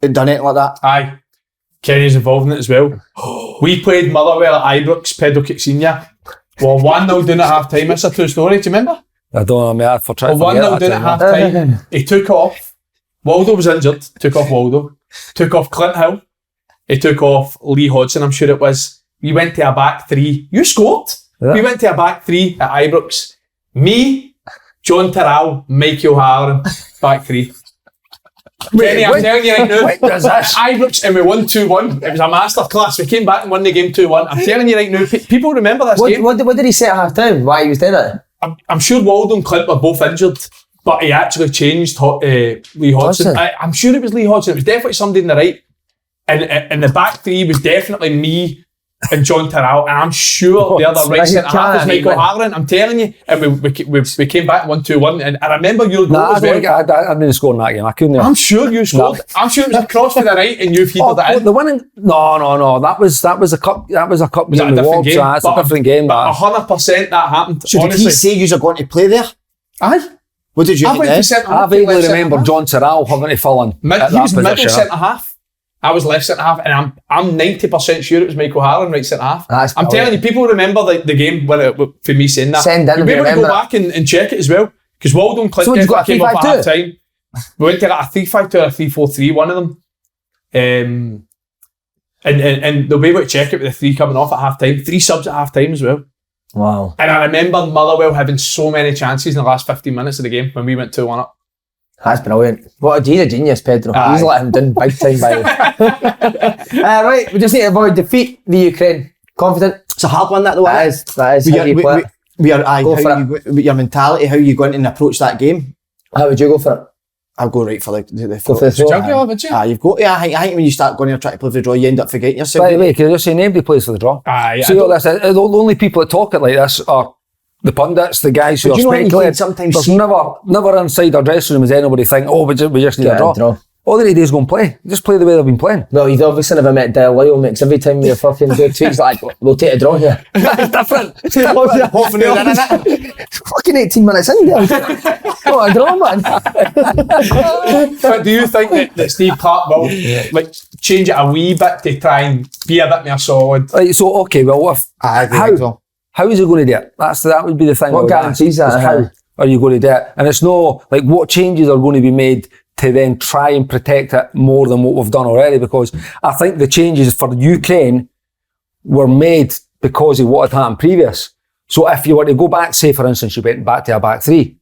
that done anything like that? Aye. Kenny's involved in it as well. We played Motherwell at Ibrox, Pedro Senior. Well, 1-0 down at half time. That's a true story. Do you remember? I don't know, man. For trying to 1-0 down at half time. He took off. Waldo was injured. Took off Waldo. Took off Clint Hill. He took off Lee Hodgson, I'm sure it was. We went to a back three. You scored. Yeah. We went to a back three at Ibrox. Me, John Terrell, Michael O'Halloran, back three. Kenny, I'm telling you right now, Ibrox, and we won 2-1. It was a masterclass. We came back and won the game 2-1. I'm telling you right now, people remember this game. What did he say at half time? Why he was doing it? I'm sure Waldo and Clint were both injured, but he actually changed Lee Hodgson. I'm sure it was Lee Hodgson. It was definitely somebody in the right. And the back three was definitely me and John Terrell, and I'm sure the other right centre half was Michael O'Halloran. I'm telling you, and we came back 1-2-1, and I remember your goal as well. I didn't score in that game. I couldn't. I'm sure you scored. I'm sure it was a cross to the right, and you headed it in. The winning? No. That was a cup. That was a cup. Was a different game? That's a different game. But 100% that happened. So honestly. Did he say you were going to play there? Aye. What did you think then? I vaguely remember John Terrell having to fill in. He was middle centre half. I was left centre half, and I'm 90% sure it was Michael O'Halloran right centre half. I'm telling you, people remember the game for me saying that. You'll be able to go back and check it as well, because Waldo and Clint came up at half time. We went to like a 3-5-2 or a 3-4-3, one of them. And they'll be able to check it with the 3 coming off at half time. 3 subs at half time as well. Wow. And I remember Motherwell having so many chances in the last 15 minutes of the game when we went 2-1 up. That's brilliant. He's a genius, Pedro. He's let him down big time by right, we just need to avoid defeat the Ukraine. Confident? It's a hard one, that though. That is. Your mentality, how you going to approach that game? How would you go for it? I'll go right for the go for the throw. You've got to. I think when you start going and trying to play for the draw, you end up forgetting yourself. By the way, can you just say nobody plays for the draw? The only people that talk it like this are the pundits, the guys who are speculating. There's never inside our dressing room is anybody think, we just need a draw. All they need is go and play. Just play the way they've been playing. Well, you've obviously never met Dale Lyle, mix. Every time you fucking do tweets like, we'll take a draw here. It's different. Fucking 18 minutes in there. What a draw, man. But do you think that Steve Clarke will change it a wee bit to try and be a bit more solid? Right, so, okay, well, how is he going to do it? That would be the thing. What guarantees that? How are you going to do it? And it's no, what changes are going to be made to then try and protect it more than what we've done already, because I think the changes for Ukraine were made because of what had happened previous. So if you were to go back, say for instance, you went back to a back three,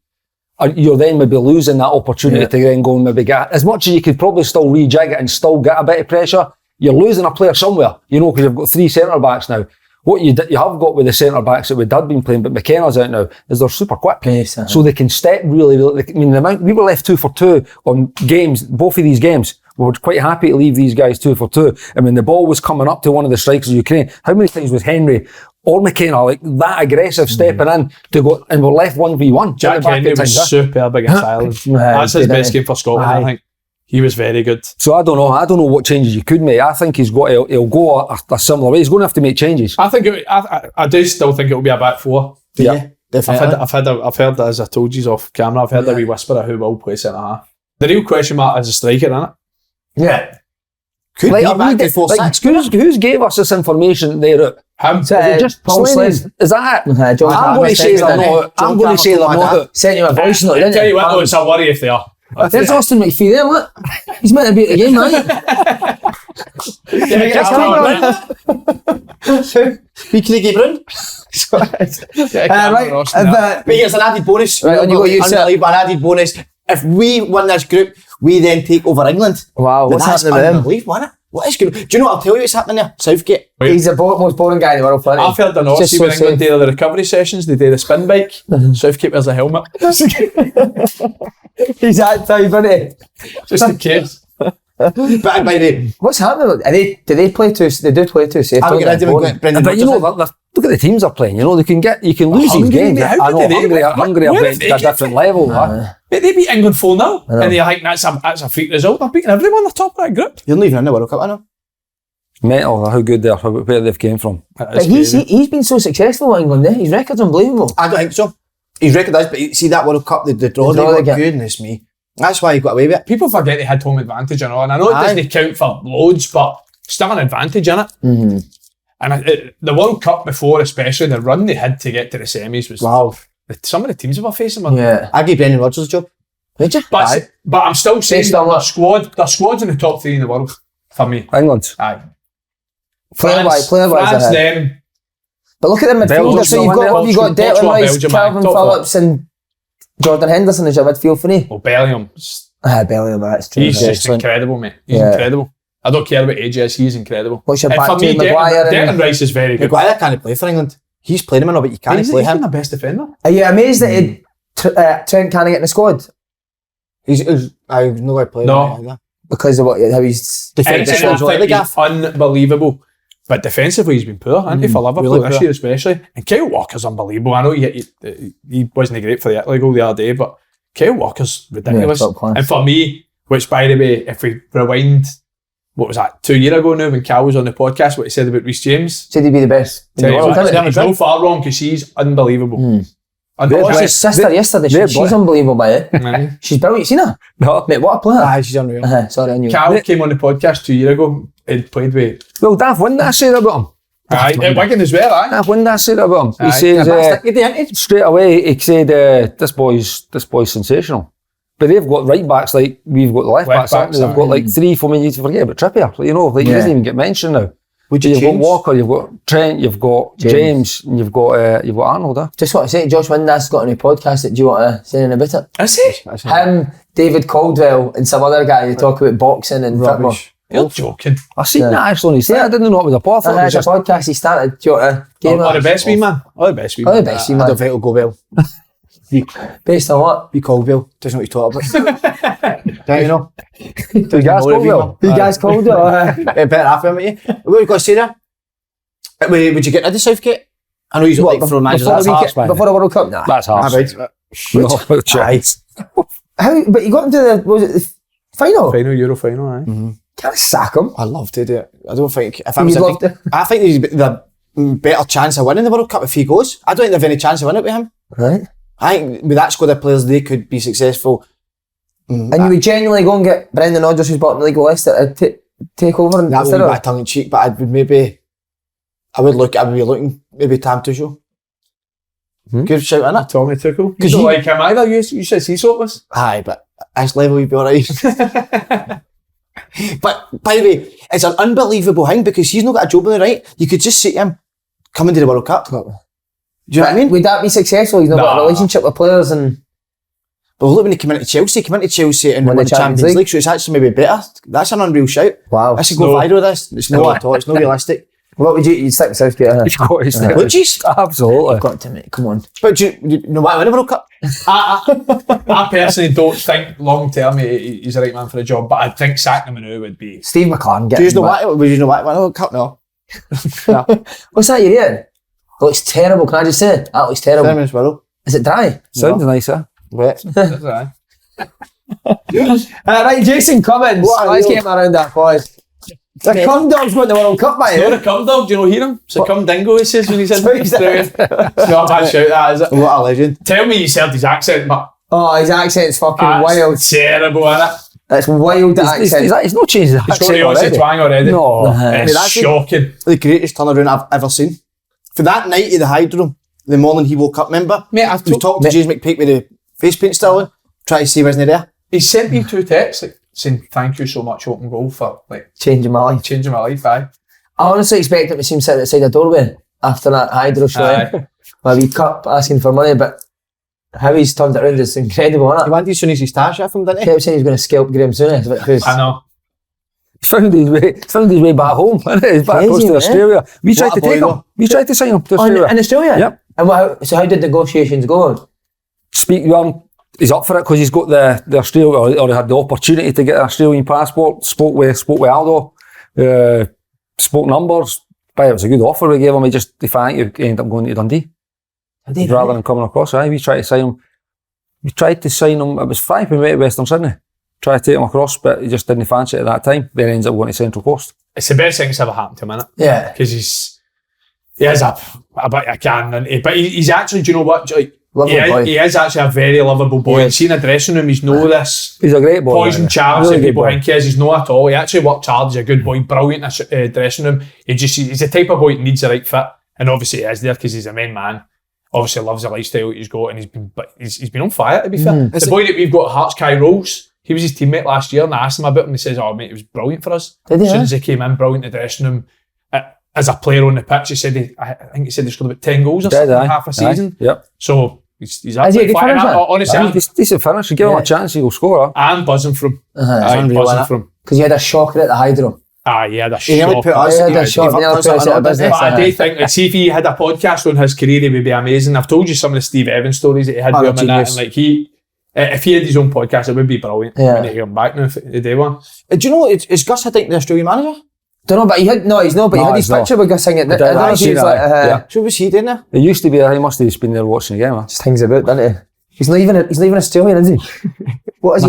you're then maybe losing that opportunity to then go and maybe get, as much as you could probably still rejig it and still get a bit of pressure, you're losing a player somewhere, because you've got 3 centre backs now. What you have got with the centre backs that we had been playing, but McKenna's out now, is they're super quick. Yes, so they can step really. The amount we were left 2 for 2 on games, both of these games. We were quite happy to leave these guys 2 for 2. And when the ball was coming up to one of the strikers of Ukraine, how many times was Henry or McKenna that aggressive stepping in to go, and we're left 1v1. Jack Henry was superb against Ireland. That's his best game for Scotland, I think. He was very good. So I don't know what changes you could make. I think he'll go a similar way. He's going to have to make changes. I do still think it will be a back 4. Yeah, definitely. I've heard that, as I told you off camera, I've heard a wee whisper of who will play centre half. The real question mark is a striker, isn't it? Yeah. Could be back to 4-6. Who's gave us this information there? Him. Just SLANEY. Is that it? I'm going to say they're not. Sent you a voice note, didn't tell you what, it's a worry if they are. There's Austin McPhee there, look. He's meant to be at the game, right? Be Craigie Brown. Right. But here's an added bonus. Right, on you go, you said. An added bonus. If we win this group, we then take over England. Wow, what's happening with him? Unbelievable, isn't it? What is good? Do you know what I'll tell you what's happening there? Southgate. He's the most boring guy in the world. I've heard the North Sea when England do the recovery sessions, they do the spin bike. Southgate wears a helmet. He's that type, isn't he? Just in case. But by the way, what's happening? Do they play too? They do play too safe. But look at the teams they're playing. They can lose these games. I know Hungary are playing to a different level. But they beat England 4-0, and you think that's a freak result. They're beating everyone at the top of that group. You're not even in the World Cup, I know. Mental, how good they are, where they've came from. He's been so successful in England. His record's unbelievable. I don't think so. His record is, but see that World Cup, the draw they got, goodness me. That's why he got away with it. People forget they had home advantage and all, and I know it doesn't count for loads, but still an advantage in it. Mm-hmm. And the World Cup before, especially the run they had to get to the semis was wow. Some of the teams they were facing. Man. Yeah, I gave Brendan Rodgers a job. Did you? But I'm still saying their squad's in the top 3 in the world for me. England. Aye. Player-wise, France them. But look at the midfield. So you've got Declan Rice, Calvin Phillips, and Jordan Henderson as your midfield for me. Well, Bellingham. Bellingham, that's true. He's just incredible, mate. He's incredible. I don't care about ages. He's incredible. What's your and back for me, Maguire? Declan Rice is very good. Maguire can't play for England. He's playing him, but you can't play him. He's the best defender. Are you amazed that Trent can't get in the squad? He's no way playing. No. Because of how he's defensively, he's unbelievable. But defensively, he's been poor, hasn't he, for Liverpool really this year especially. And Kyle Walker's unbelievable. I know he wasn't great for the Italy goal the other day, but Kyle Walker's ridiculous. And for me, which by the way, if we rewind, what was that, 2 years ago now when Cal was on the podcast, what he said about Reece James? Said he'd be the best. He's no far wrong because she's unbelievable. His sister yesterday, she's unbelievable by it. She's brilliant. You seen her? No. Mate, what a player. She's unreal. Sorry, I knew. Cal came on the podcast 2 years ago and played with... Well, Daft, when did I say that about him? Aye, at Wigan as well, aye. Daft, when did I say that about him? He says, straight away, he said, this boy's sensational. But they've got right backs like we've got the left backs. They've got like 3 for me. You forget about Trippier. He doesn't even get mentioned now. You've got Walker, you've got Trent, you've got James, and you've got Arnold. Just want to say, Josh Windass got on a podcast. Do you want to say anything about it? I see. Him, David Caldwell, and some other guy. They talk about boxing and football. You're joking. I seen that actually. He said I didn't know it was a podcast. It's a podcast he started. Do you want to give the best wee man. All the best wee man. I don't think it'll go well. Based on what? Be Caldwell. Doesn't know what you're talking about. Don't you know? You guys Caldwell. You guys Caldwell. Better half of it, yeah. What have you got to say there? Would you get rid of Southgate? I know he's like from Manchester. Before the World Cup? Nah. That's harsh. How? But you got into the final? Final, Euro final, aye. Mm-hmm. Can't sack him. I'd love to do it. I don't think... I think there's the better chance of winning the World Cup if he goes. I don't think they've any chance of winning it with him. Right. I think with that squad of players, they could be successful. And you would genuinely go and get Brendan Rodgers, who's bought in the league with Leicester, to take over? And that would be my tongue in cheek, but I would be looking maybe Tam Tuchel. Good shout, innit? Tommy Tuchel. You don't like him either, you said he's hopeless. Aye, but at his level he'd be alright. But by the way, it's an unbelievable thing because he's not got a job in the right. You could just see him coming to the World Cup. Do you know what I mean? Would that be successful? He's not got a relationship with players and... But look when he came into Chelsea and won the Champions League, so it's actually maybe better. That's an unreal shout. Wow. I should go viral with this. It's not at all. It's not realistic. What would you stick with Southgate? Would you? Absolutely. Got to, mate. Come on. But do you know what I win a World Cup? I personally don't think long term he's the right man for the job, but I think sacking him now would be Steve McLaren. Do you know what? Would you know what? Win a World Cup? No. What's that you're eating? It looks terrible. Can I just say? That looks terrible. Is it dry? Sounds nicer. Wet. That's right. Right, Jason Cummins. Let's get him around that boys. The cum dog's won the World Cup, mate. It's not a cum dog, do you know hear him? It's a cum dingo, he says when he's in Australia. It's not a bad shout, that is it? What a legend. Tell me you heard his accent, but... Oh, his accent's fucking wild. Terrible, isn't it? It's wild, that accent. He's not changed the accent It's twang already. No. It's shocking. The greatest turnaround I've ever seen. For that night at the Hydro, the morning he woke up, remember? Mate, I talked to James McPeak with the face paint still on, try to see he wasn't there. He sent me 2 texts saying thank you so much, Open Goal, for changing my life. Aye. I honestly expected to see him sitting outside the doorway after that Hydro show. My wee cup asking for money, but how he's turned it around is incredible, isn't it? He wanted Souness's stash off him, didn't he? He kept saying he's going to scalp Graham Souness. I know. He's found his way back home. He's back across to Australia. We tried to take him. We tried to sign him to Australia. In Australia? Yep. And so how did negotiations go? He's up for it because he's got the Australian, or he had the opportunity to get an Australian passport. Spoke with Aldo, spoke numbers. But it was a good offer we gave him. He ended up going to Dundee rather than coming across. We tried to sign him. It was 5 we met at Western Sydney. Tried to take him across, but he just didn't fancy it at that time. Then he ends up going to Central Coast. It's the best thing that's ever happened to him, isn't it? Yeah. Because he has a bit of can, but he's actually, do you know what? Lovely boy. He is actually a very lovable boy. And seeing a dressing room, he's no this He's a great boy. poison chalice that people think he is. He's not at all. He actually works hard. He's a good boy, brilliant in a dressing room. He's the type of boy that needs the right fit. And obviously he is there because he's a main man. Obviously loves the lifestyle he's got, and he's been on fire, to be fair. The boy that we've got at Hearts, Kai Rolls, he was his teammate last year, and I asked him about him. He says, "Oh mate, it was brilliant for us." Did he? As soon as he came in, brilliant in the dressing room. As a player on the pitch, he said I think he said he scored about 10 goals or something in half a season. Yep. So he's absolutely fine. Honestly, He's a decent finisher. Give him a chance, he'll score. I'm buzzing from him. Because he had a shocker at the Hydro. Yeah, that's He nearly put us. He had a shock. Nearly put us out of business. But I do think, like, see if he had a podcast on his career, he would be amazing. I've told you some of the Steve Evans stories that he had with him and that, and like if he had his own podcast, it would be brilliant. Yeah. When he came back now, the day one. Do you know, is Gus Hiddink the Australian manager? Don't know, but he had, he's not, but he had his picture with Gus singing. I don't know if he was like, So was he doing there? He used to be there, he must have just been there watching the game. Just hangs about, doesn't he? He's not even Australian, is he? What is he?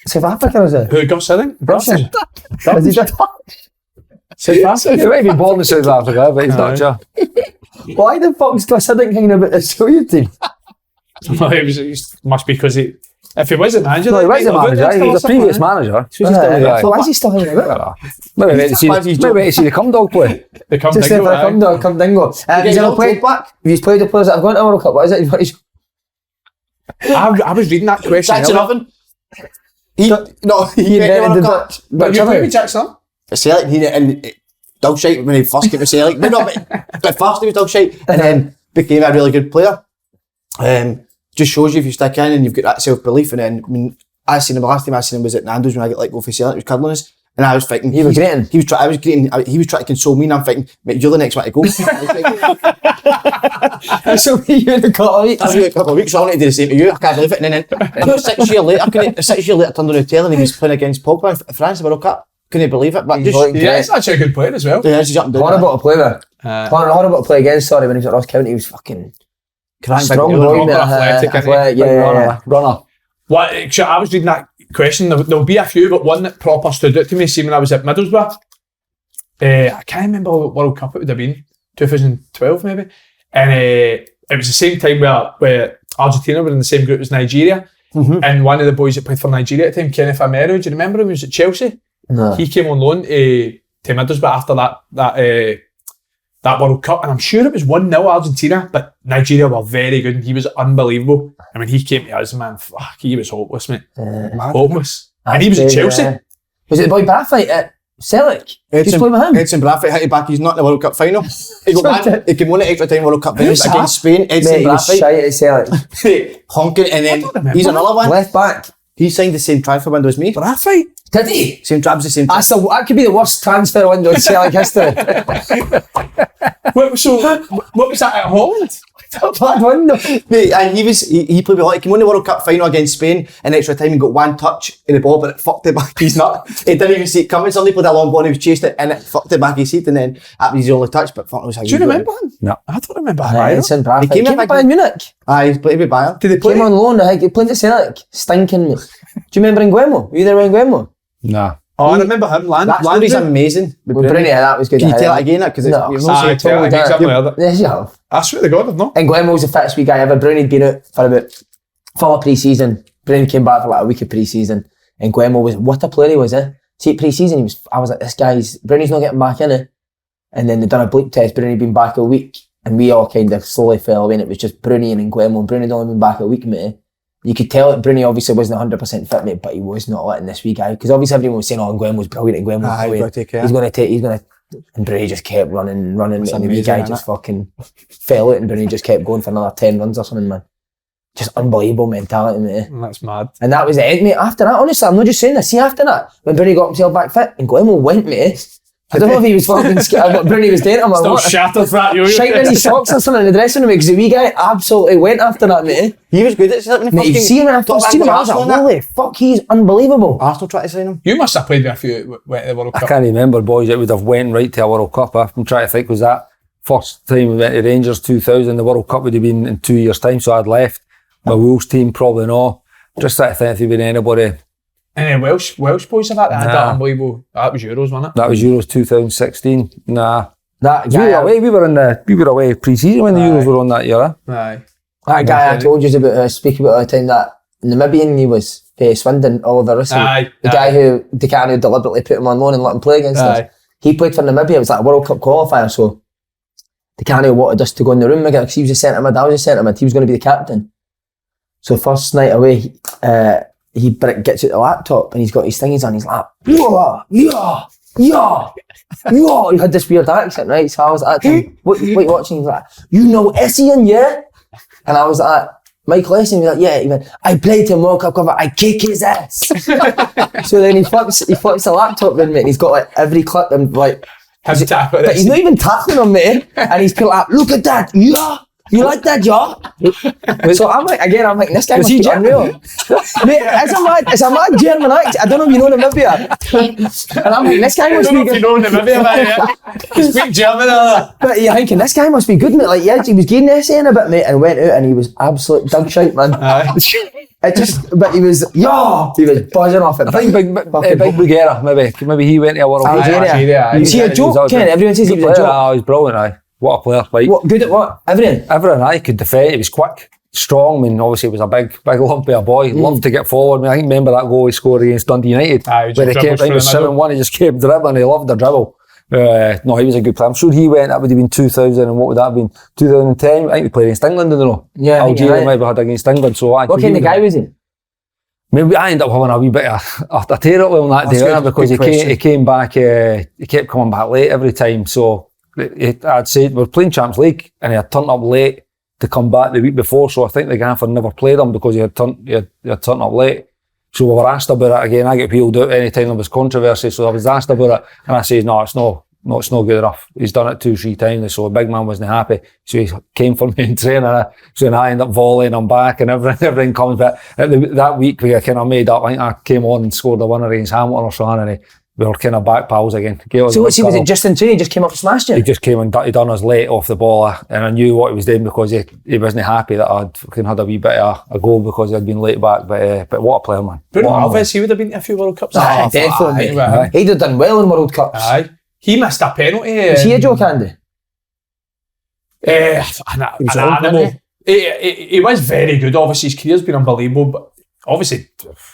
South Africa, is it? Who, Gus Hiddink? Russian. Is he Dutch? South Africa? He might be born in South Africa, but he's not sure. Why the fuck's Gus Hiddink hanging about the Australian team? Well, he must be because if he was a manager, no, he was a manager. He was a previous manager. So why is he still hanging about? Maybe to see the Cum Dog play. The Cum Just Dingo. Cum Dingo. Have you played the players that have gone to World Cup? What is it? I was reading that question. Jackson Oven. He invented Cup. But you played with Jackson? Celtic, he and dog shite when he first came to Celtic. But first he was dog shite and then became a really good player. Just shows you if you stick in and you've got that self-belief. And then I seen him, the last time I seen him was at Nando's when I got let go for Celtic, he was cuddling us. And I was thinking, he was greeting. He was trying to console me, and I'm thinking, mate, you're the next one to go. So you in a couple of weeks. I was a couple of weeks, so I wanted to do the same to you. I can't believe it. And then 6 years later, turned on the tail and he was playing against Pogba in France, the World Cup. Couldn't believe it. But he's actually a good player as well. Yeah, he's up and down. Horrible to play with. Horrible to play against. Sorry, when he was at Ross County, he was fucking strong boy, athletic, runner. What? I was reading that question. There'll be a few, but one that proper stood out to me. See, when I was at Middlesbrough, I can't remember what World Cup it would have been, 2012 maybe, and it was the same time where Argentina were in the same group as Nigeria, and one of the boys that played for Nigeria at the time, Kenneth Amero, do you remember him? He was at Chelsea. No. He came on loan to Middlesbrough after that World Cup, and I'm sure it was 1-0 Argentina, but Nigeria were very good and he was unbelievable. And when he came to us, man, fuck, he was hopeless, mate. Hopeless. And he was at Chelsea. Was it the boy Brathwaite at Celtic? Edson play with him? Brathwaite hit it back, he's not in the World Cup final. He came on at extra time World Cup finals against Spain. Edson Brathwaite. Shite at Celtic. Honking, and then he's another one. Left back. He signed the same transfer window as me. Brathwaite? Did he? Same jobs, the same time. That could be the worst transfer window in Celtic history. What was that at Holland? Bad window. Mate, and he played with, he came on the World Cup final against Spain in extra time and got one touch in the ball, but it fucked it back his nut. He didn't even see it coming. Somebody played a long ball and he was chasing it and it fucked it back his head, and then that was his only touch. But fuck knows how. Do you remember him? No. I don't remember him. He came to Bayern Munich. He played with Bayern. Did they play? Came on loan, I think he played at Celtic. Stinking, mate. Do you remember Nguemo? Were you there with Nguemo? Nah. Oh, I remember him. That story's amazing. With Bruni, that was good. Can you tell it again? Because no. Yes, you have. I swear to God, I've not. And Nguemo was the fittest wee guy ever. Bruni'd been out for about full of pre-season. Bruni came back for like a week of pre-season. And Nguemo was, what a player he was, eh? See, at pre-season, I was like, this guy's, Bruni's not getting back in it. And then they done a bleep test, Bruni been back a week. And we all kind of slowly fell away, and it was just Bruni and Nguemo. And Bruni'd only been back a week, mate. You could tell that Bruni obviously wasn't 100% fit, mate, but he was not letting this wee guy, because obviously everyone was saying, oh, Nguemo's brilliant, and Nguemo's brilliant. He's going to, and Bruni just kept running, and the wee guy just fucking fell out, and Bruni just kept going for another 10 runs or something, man. Just unbelievable mentality, mate. That's mad. And that was the end, mate. After that, honestly, I'm not just saying this, see, after that, when Bruni got himself back fit, and Nguemo went, mate, I don't know if he was fucking scared what Bruni was doing to him. Still shattered for that, shite in his socks or something in the dressing room, because the wee guy absolutely went after that, mate. He was good at Celtic. Mate, you've seen him after him, I was like, holy fuck, he's unbelievable. Arsenal tried to sign him. You must have played with a few at the World Cup. I can't remember, boys, that would have went right to a World Cup. I'm trying to think, was that first time we went to Rangers 2000, the World Cup would have been in 2 years' time, so I'd left. My Wolves team, probably not. Just trying to think if there had been anybody. Any Welsh boys of that? Nah. That unbelievable. That was Euros, wasn't it? That was Euros 2016. Nah. We were away pre-season when the Euros were on that year. Aye. That guy I told you about, speak about all the time, that Namibian he was, Swindon, Oliver Russell. The guy who Di Canio deliberately put him on loan and let him play against us. He played for Namibia, it was like a World Cup qualifier, so Di Canio wanted us to go in the room again, because he was a centre mid, I was a centre mid, he was going to be the captain. So first night away, he gets out the laptop and he's got his thingies on his lap. Yeah. He had this weird accent, right? So I was like, what you watching? He's like, you know Essien, yeah? And I was like, Michael Essien, he was like, yeah. He went, I played him World Cup cover, I kick his ass. So then he flips the laptop in, mate, and he's got like every clip and like, but he's not even tackling him, mate. And he's put like, look at that, yeah. You like that, yeah? So I'm like, this guy must be unreal. Mate, it's a mad German accent. I don't know if you know Namibia. And I'm like, this guy must be good. I don't know if you know Namibia, mate. You speak German, But you're thinking, this guy must be good, mate. Like, yeah, he was getting this in a bit, mate, and went out and he was absolute dog shite, man. But he was buzzing off it. I think Big Bugera, maybe he went to a World Cup. Is he a joke, Ken? Everyone says he was a joke. Oh, he's brilliant, aye. What a player, like. What, good at what? Everything? Everything, I could defend, he was quick, strong, I mean, obviously he was a big lumpy a boy, loved to get forward. I mean, I think remember that goal he scored against Dundee United, where he kept, I think it was 7-1, he just kept dribbling, he loved the dribble. No, he was a good player. I'm sure he went, that would have been 2000, and what would that have been? 2010, I think he played against England, I don't know. Yeah, Algeria maybe had against England, so I. What kind of guy was he? Maybe I ended up having a wee bit of a tear up on that day, because he came back, he kept coming back late every time, so I'd say we're playing Champions League and he had turned up late to come back the week before, so I think the gaffer never played him because he had turned up late. So we were asked about it again. I get peeled out any time there was controversy, so I was asked about it and I said, no, it's not good enough. He's done it 2-3 times, so the big man wasn't happy. So he came for me in training, so then I ended up volleying him back and everything comes back. That week we kind of made up. I think I came on and scored the winner against Hamilton or something, and we were kind of back pals again. So was it just in training? He just came up and smashed you? He just came and he done us late off the ball, and I knew what he was doing because he wasn't happy that I'd had a wee bit of a goal because I'd been late back. But what a player, man! Bruno Alves, he would have been to a few World Cups. Definitely. He'd have done well in World Cups. Aye. He missed a penalty. Was he a joke, Andy? He was very good. Obviously, his career's been unbelievable, but obviously,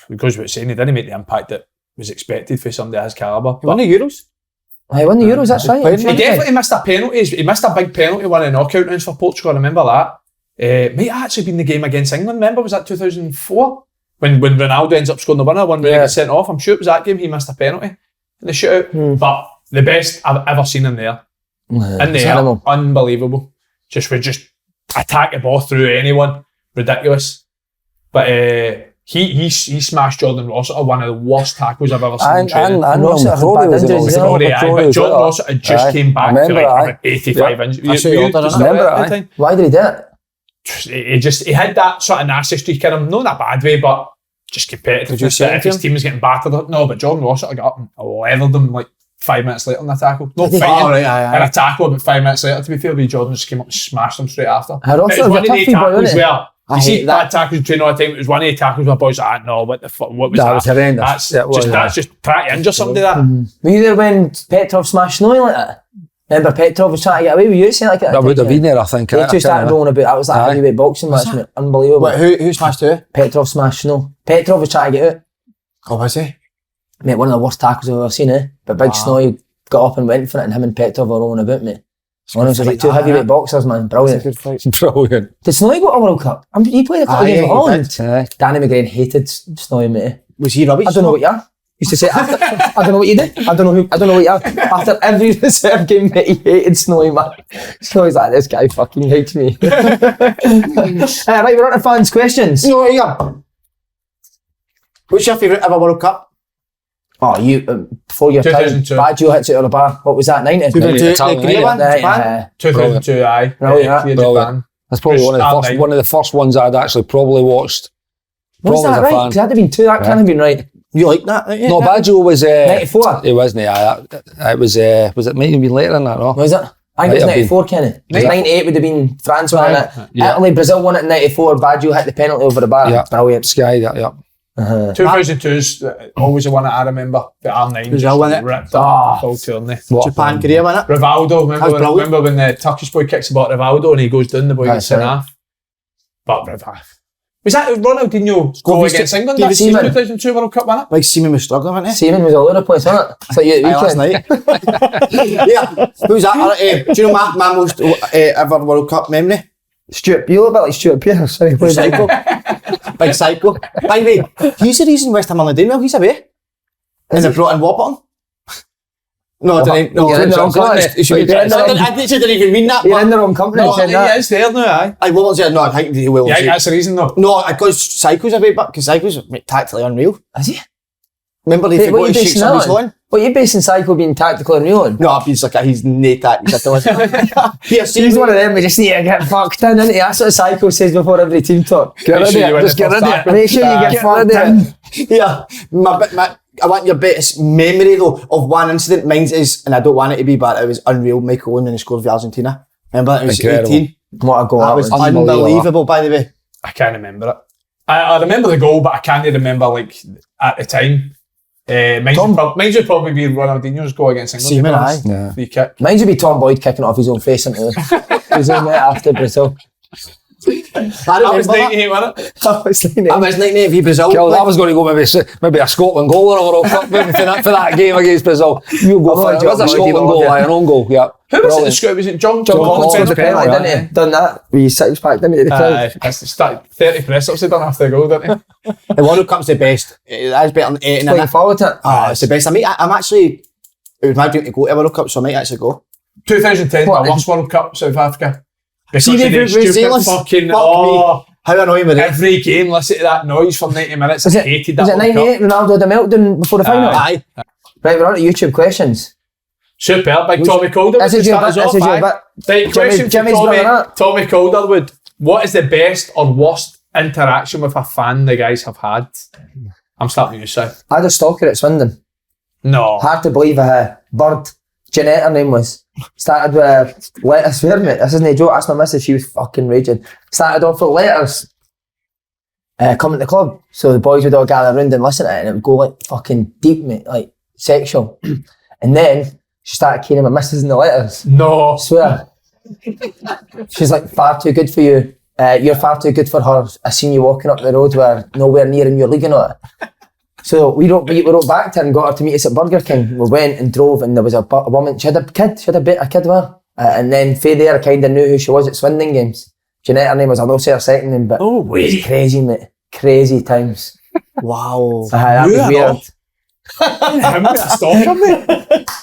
it goes without saying, he didn't make the impact that was expected for somebody of his calibre. He won the Euros. He won the Euros, that's right. He definitely missed a penalty. He missed a big penalty, one of the knockout rounds for Portugal, I remember that. Might actually been the game against England, remember? Was that 2004? When Ronaldo ends up scoring the winner, one where he gets sent off. I'm sure it was that game he missed a penalty in the shootout. But the best I've ever seen in there. Unbelievable. We just attack the ball through anyone. Ridiculous. But he smashed Jordan Rossiter, one of the worst tackles I've ever seen in training. And Rossiter had bad injuries. But Jordan Rossiter just came back to like 85 injuries. Why did he do it? He had that sort of nasty streak in him, not in a bad way, but just competitive. If his team was getting battered, no, but Jordan Rossiter got up and leveled them like 5 minutes later on the tackle. No fighting, and a tackle about 5 minutes later, to be fair, Jordan just came up and smashed him straight after. It was one of the tackles where you see bad tackles train all the time. It was one of the tackles where boys like, no, what the fuck, what was that? That was horrendous. That's just trying to injure somebody that. Were you there when Petrov smashed Snowy like that? Remember Petrov was trying to get away with you saying like that? That would have been there, I think. They just started rolling about. That was that heavyweight boxing match, mate. Unbelievable. Wait, who smashed who? Petrov smashed Snow. Petrov was trying to get out. Oh, was he? Mate, one of the worst tackles I've ever seen, But Big Snowy got up and went for it, and him and Petrov were rolling about, mate. One of them was like two heavyweight boxers, man. Brilliant. Brilliant. Did Snowy go to a World Cup? He played a couple of games for Holland. Danny McGrain hated Snowy, mate. Was he rubbish? I don't know what you are. Used to say after, I don't know what you did. I don't know what you are. After every reserve game, mate, he hated Snowy, man. Snowy's like, this guy fucking hates me. Right, we're on to fans' questions. No, yeah. What's your favourite ever World Cup? Oh, before your time, Baggio hits it on the bar. What was that, 90? 2002, aye. Brilliant. That's probably one of the first ones I'd actually probably watched. Was that right? Because that'd have been two, that can't have been right. You like that? Yeah, no, Baggio was... 94? It wasn't, it was it might have been later than that, no? Was it? I think it was 94, Kenny. 98 would have been France won it. Italy, Brazil won it in 94. Baggio hit the penalty over the bar. Yeah. Brilliant. Sky, that, yeah. 2002's always the one that I remember. The R9 Brazil won it. Ripped up full tourney. Japan, Korea won it. Rivaldo, remember when the Turkish boy kicks the ball at Rivaldo and he goes down, the boy gets sent off. But was that Ronaldinho goal against England? That's the 2002 World Cup, wasn't it? Like Seaman was struggling, wasn't he? Seaman was all over the place, wasn't it? It's like you last night. Yeah. Who's that? Do you know my most ever World Cup memory? Stuart. You look a bit like Stuart Pearce. Sorry, Psycho. Big Psycho. By the way, he's the reason West Ham are doing well. He's away. And they brought in Warburton. No, I didn't. No, you're in the wrong company. I didn't even mean that. You're in the wrong company. No, he is there now, aye. I won't say no. I think he will. Yeah, that's the reason though. No, because Psycho's away, but because Psycho's tactically unreal. Is he? Remember they forgot to shake somebody's lawn? What, you basing Psycho being tactical unreal on? No, he's no tactics at all. He's one of them, we just need to get fucked in, isn't he? That's what Psycho says before every team talk. Get rid of it. Just get rid of it. Make sure you get fucked in. Yeah. I want your best memory though of one incident. Mine is, and I don't want it to be, but it was unreal. Michael Owen when he scored for Argentina. Remember it was Incredible. 18. What a goal. That was unbelievable, by the way. I can't remember it. I remember the goal, but I can't remember like at the time. Mine would probably be Ronaldinho's goal against England. Seaman, aye. Yeah. Free kick. Mine would be Tom Boyd kicking it off his own face into his own net after Brazil. That was 98, wasn't it? That was 98. That was 98 v Brazil. I was going to go maybe a Scotland goal in a World Cup maybe for that game against Brazil. You go for it. It was a Scotland goal, an own goal. Yeah. Who was it that scored? Was it John Collins scored the penalty, didn't he? Done that. We six-packed him at the crowd. That's 30 press-ups he done after the goal, didn't he? The World Cup's the best. That's better than 8. Looking forward to it. It's the best. I'm actually, it was my dream to go to a World Cup, so I might actually go. 2010, the last World Cup, South Africa. Because of the stupid fucking, me. How annoying was it? Every game, listen to that noise for 90 minutes. I hated that. Was it 98 Ronaldo had a meltdown before the final? Aye. Right, we're on to YouTube questions. Super, big Tommy Calderwood. This is your bit. Question for Tommy Calderwood. What is the best or worst interaction with a fan the guys have had? I'm starting with you, Si. I had a stalker at Swindon. No. Hard to believe Bird. Jeanette, her name was. Started with letters, I swear mate, this isn't a joke, asked my missus, she was fucking raging. Started off with letters coming to the club, so the boys would all gather around and listen to it and it would go like fucking deep mate, like sexual. And then she started caning my missus in the letters. No. I swear. She's like, far too good for you, you're far too good for her, I seen you walking up the road where nowhere near in your league and all that. So we wrote back to her and got her to meet us at Burger King. We went and drove and there was a woman, she had a kid with her. And then fae there I kind of knew who she was at Swindon games. Jeanette, her name was, I'll not say her second name, but oh, wait. It was crazy mate, crazy times. Wow. That was weird. I'm going to stop her mate.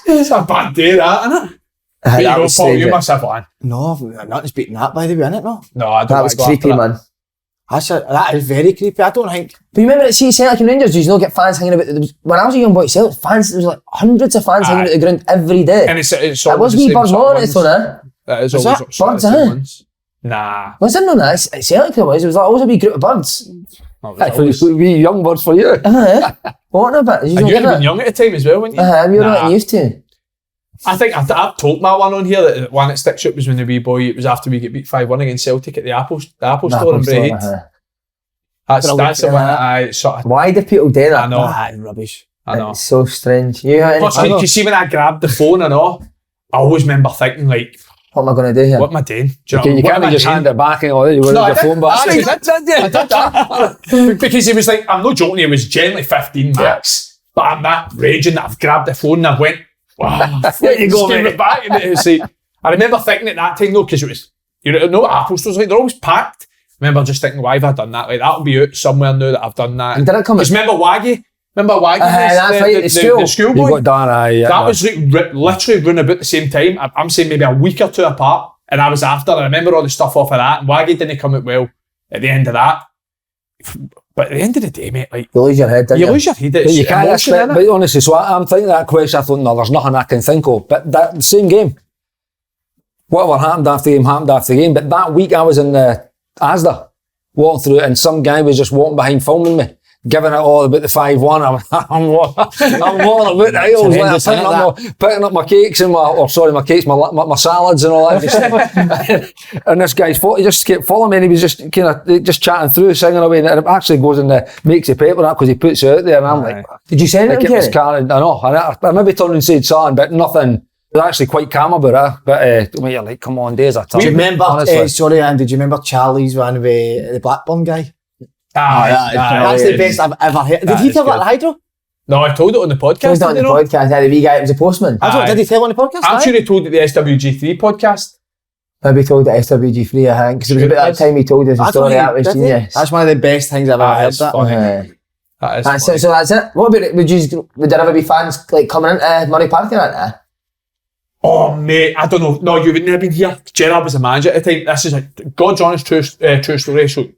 It's a bad day that, isn't it? There you go Paul, you must have one. No, nothing's beating that by the way, innit? No, I don't. That was creepy man. That is very creepy. I don't think. But you remember at Celtic and Rangers, you know, get fans hanging about. When I was a young boy at Celtic, there was like hundreds of fans hanging out the ground every day. And it's it was wee Birds on it, though, That is always Birds, Nah. Was there no that? At Celtic there was. It was like always a wee group of birds. Wee young birds for you. What a bit? And you'd have been young at the time as well, wouldn't you? We were not used to. I think I've told my one on here that the one that sticks out was when the wee boy, it was after we get beat 5-1 against Celtic at the Apple store in Braehead. That's the one that I sort of... Why do people do that? I know. Rubbish. I know. It's so strange. You see when I grabbed the phone and all, I always remember thinking like, what am I going to do here? What am I doing? You can't just hand it back and all that. You want the phone back. I did that. Because he was like, I'm not joking, he was generally 15 max, but I'm that raging that I've grabbed the phone and I went, wow, there you go, mate. Back. And it was like, I remember thinking at that time though, because it was, you know what Apple stores like, they're always packed. I remember just thinking, why have I done that? Like, that'll be out somewhere now that I've done that. And did it come? Because remember Waggy? That's right, the schoolboy? You got done, that was like, literally running about the same time. I'm saying maybe a week or two apart. And I was after, and I remember all the stuff off of that. And Waggy didn't come out well at the end of that. But at the end of the day, mate, like... You lose your head, don't you? You lose your head. You can't expect, but honestly, so I'm thinking that question, I thought, no, there's nothing I can think of. But that the same game. Whatever happened after the game. But that week I was in Asda, walking through it, and some guy was just walking behind filming me, giving it all about the 5-1. I'm walking about the aisles, like, picking up my cakes and my salads and all that. And this guy's he just kept following me, and he was just kind of just chatting through, singing away, and it actually goes in makes the paper up because he puts it out there, and I'm like, did you send it to him? I know, I maybe turned and said something, but nothing was actually quite calm about it, but you're like, come on, days are tough. Do you remember, sorry Andy, do you remember Charlie's one with the Blackburn guy? That's the best I've ever heard. Did he tell that at the Hydro? No, I told it on the podcast. It was not on the podcast, the wee guy, it was a postman. Did he tell on the podcast? I'm sure he told it the SWG3 podcast. Maybe told it SWG3, I think, because it was about that time he told us the story. That was genius. That's one of the best things I've ever heard. That is funny. So that's it. What about it? Would there ever be fans like coming into Murray Park and that? Oh mate, I don't know. No, you wouldn't have been here. Gerrard was the manager at the time. This is like God's honest true story. So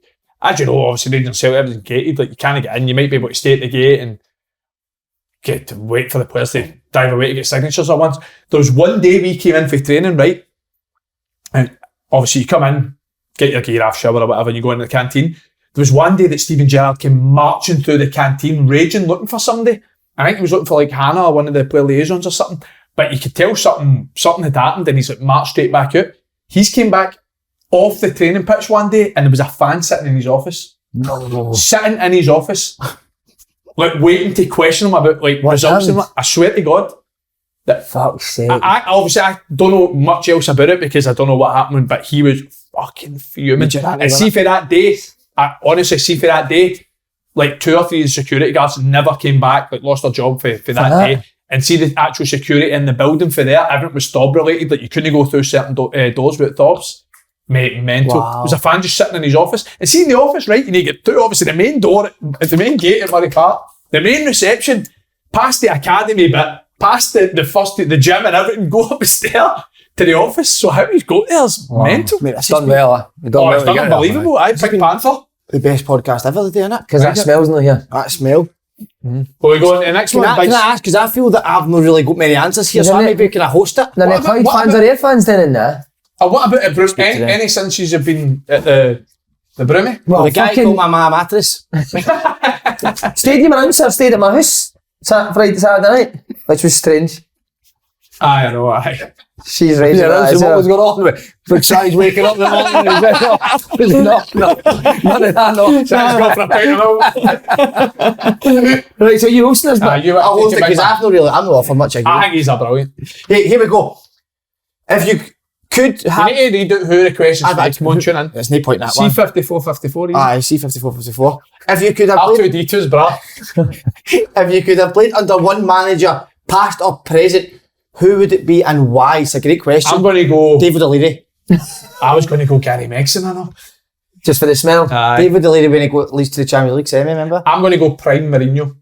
as you know, obviously Rangers and Celtic, everything's gated. Like you can't get in. You might be able to stay at the gate and get to wait for the players to dive away to get signatures at once. There was one day we came in for training, right? And obviously you come in, get your gear off, shower or whatever, and you go into the canteen. There was one day that Steven Gerrard came marching through the canteen, raging, looking for somebody. I think he was looking for like Hannah or one of the player liaisons or something. But you could tell something had happened, and he's like marched straight back out. He's came back off the training pitch one day, and there was a fan sitting in his office. No. Sitting in his office. Like waiting to question him about like what results and I swear to God. That fuck's sake. I obviously I don't know much else about it because I don't know what happened, but he was fucking fuming. And see for that day, like 2 or 3 security guards never came back, like lost their job for that day. And see the actual security in the building for there, everything was Dob related, like you couldn't go through certain doors without Dobs. Mate, mental. Wow. There was a fan just sitting in his office. And see in the office, right, you need to get through obviously the main door, the main gate at Murray Park, the main reception, past the academy bit, past the gym and everything, go up the stair to the office. So how he's got there is mental. Mate, it's done well. It's done unbelievable. Big Panther. The best podcast ever, they're doing it. Because that smells in here. That smell. Well, we go on to the next one. Can I ask, because I feel that I've not really got many answers here, so maybe can I host it? Then the Clyde fans are Ayr fans then in there. What about at Broome? Any since you've been at the Broome? Well, the guy called my mum mattress. Stadium announcer stayed at my house Saturday night, which was strange. I know, aye. She's right. Yeah, what was going on with Big Si's waking up in the morning and he's like, no, none of that, no. Si's gone for a pint of Right, so you hosting us? I'll host it because I'm not offered much again. I think he's a brilliant. Here we go. If you could have... You need to read out who the questions are. Come on, tune in. There's no point in that one. C5454. Aye, C5454. If you could have played... R2D2's bra. If you could have played under one manager, past or present, who would it be and why? It's a great question. I'm going to go... David O'Leary. I was going to go Gary Megson, I know. Just for the smell? Aye. David O'Leary when he leads to the Champions League semi, remember? I'm going to go prime Mourinho.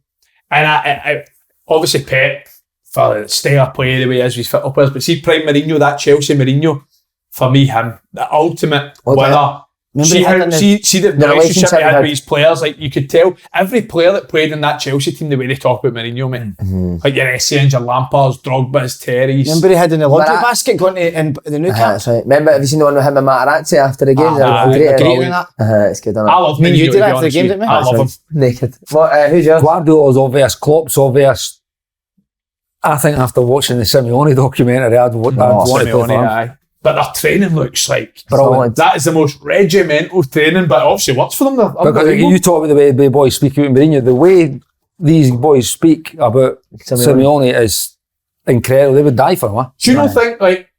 And I obviously Pep, for the style of play the way as he's fit up with us, but see prime Mourinho, that Chelsea Mourinho, for me, him, the ultimate winner. See the relationship he had with his players, like you could tell every player that played in that Chelsea team, the way they talk about Mourinho, mate. Mm-hmm. Like your Essians, your Lampards, Drogba's, Terry's. Remember he had in the laundry basket going to in the new camp? That's right. Remember, have you seen the one with him and Materazzi after the game? Great in that. It's good, isn't it? I love Mourinho. You did after the game, didn't we? I love him. Naked. What, who's yours? Guardiola's obvious, Klopp's obvious. I think after watching the Simeone documentary, I'd want to play for him. But their training looks like brilliant. That is the most regimental training, but obviously works for them. Because you talk about the way the boys speak about Mourinho, the way these boys speak about Simeone is incredible. They would die for him. Huh? Do you not think like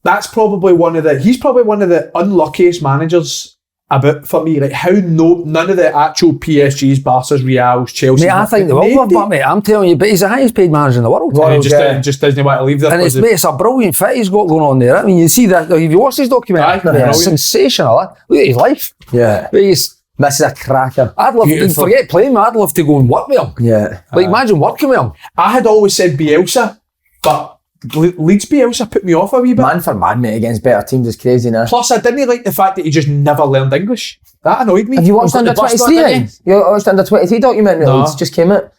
that's probably he's probably one of the unluckiest managers about for me? Like how none of the actual PSGs, Barca's, Reals, Chelsea. Mate, I think they will love that, mate. I'm telling you, but he's the highest paid manager in the world. He just doesn't want to leave there. And it's a brilliant fit he's got going on there. I mean, you see that if you watch his documentary, it's sensational. Look at his life. Yeah. This is a cracker. I'd love to forget playing, I'd love to go and work with him. Yeah. Like imagine working with him. I had always said Bielsa, but Leeds Bielsa put me off a wee bit. Man for man, mate, against better teams is crazy now. Plus, I didn't like the fact that he just never learned English. That annoyed me. Have you watched Under 23? You watched Under 23 documentary? No. Leeds just came out.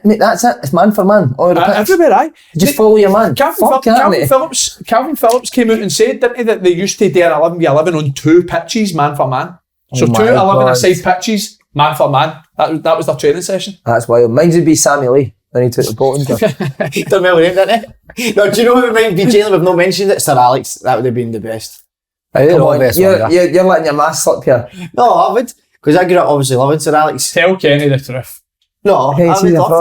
Mate, that's it. It's man for man. Everywhere, aye. Just follow your man. Calvin Phillips came out and said, didn't he, that they used to do an 11v11 on 2 pitches, man for man. So 2 11-a-side pitches, man for man. That was their training session. That's wild. Mine would be Sammy Lee when he took the Bolton job. Don't remember him, didn't he? No, do you know what it might be, Jalen? We've not mentioned it. Sir Alex. That would have been the best. Come on, you're letting your mask slip here. No, I would. Because I grew up obviously loving Sir Alex. Tell Kenny the truth. No,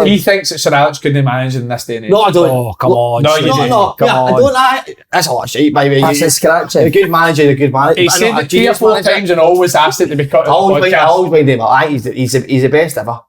he thinks that Sir Alex couldn't manage in this day and age. No, I don't. Oh, come on. No, you don't. No, Come I on. don't. That's a lot of shit, by the way. That's a scratching. A good manager, a good manager. He said it 3 or 4 times and always asked it to be cut I out of the always podcast. mind him. He's the best ever.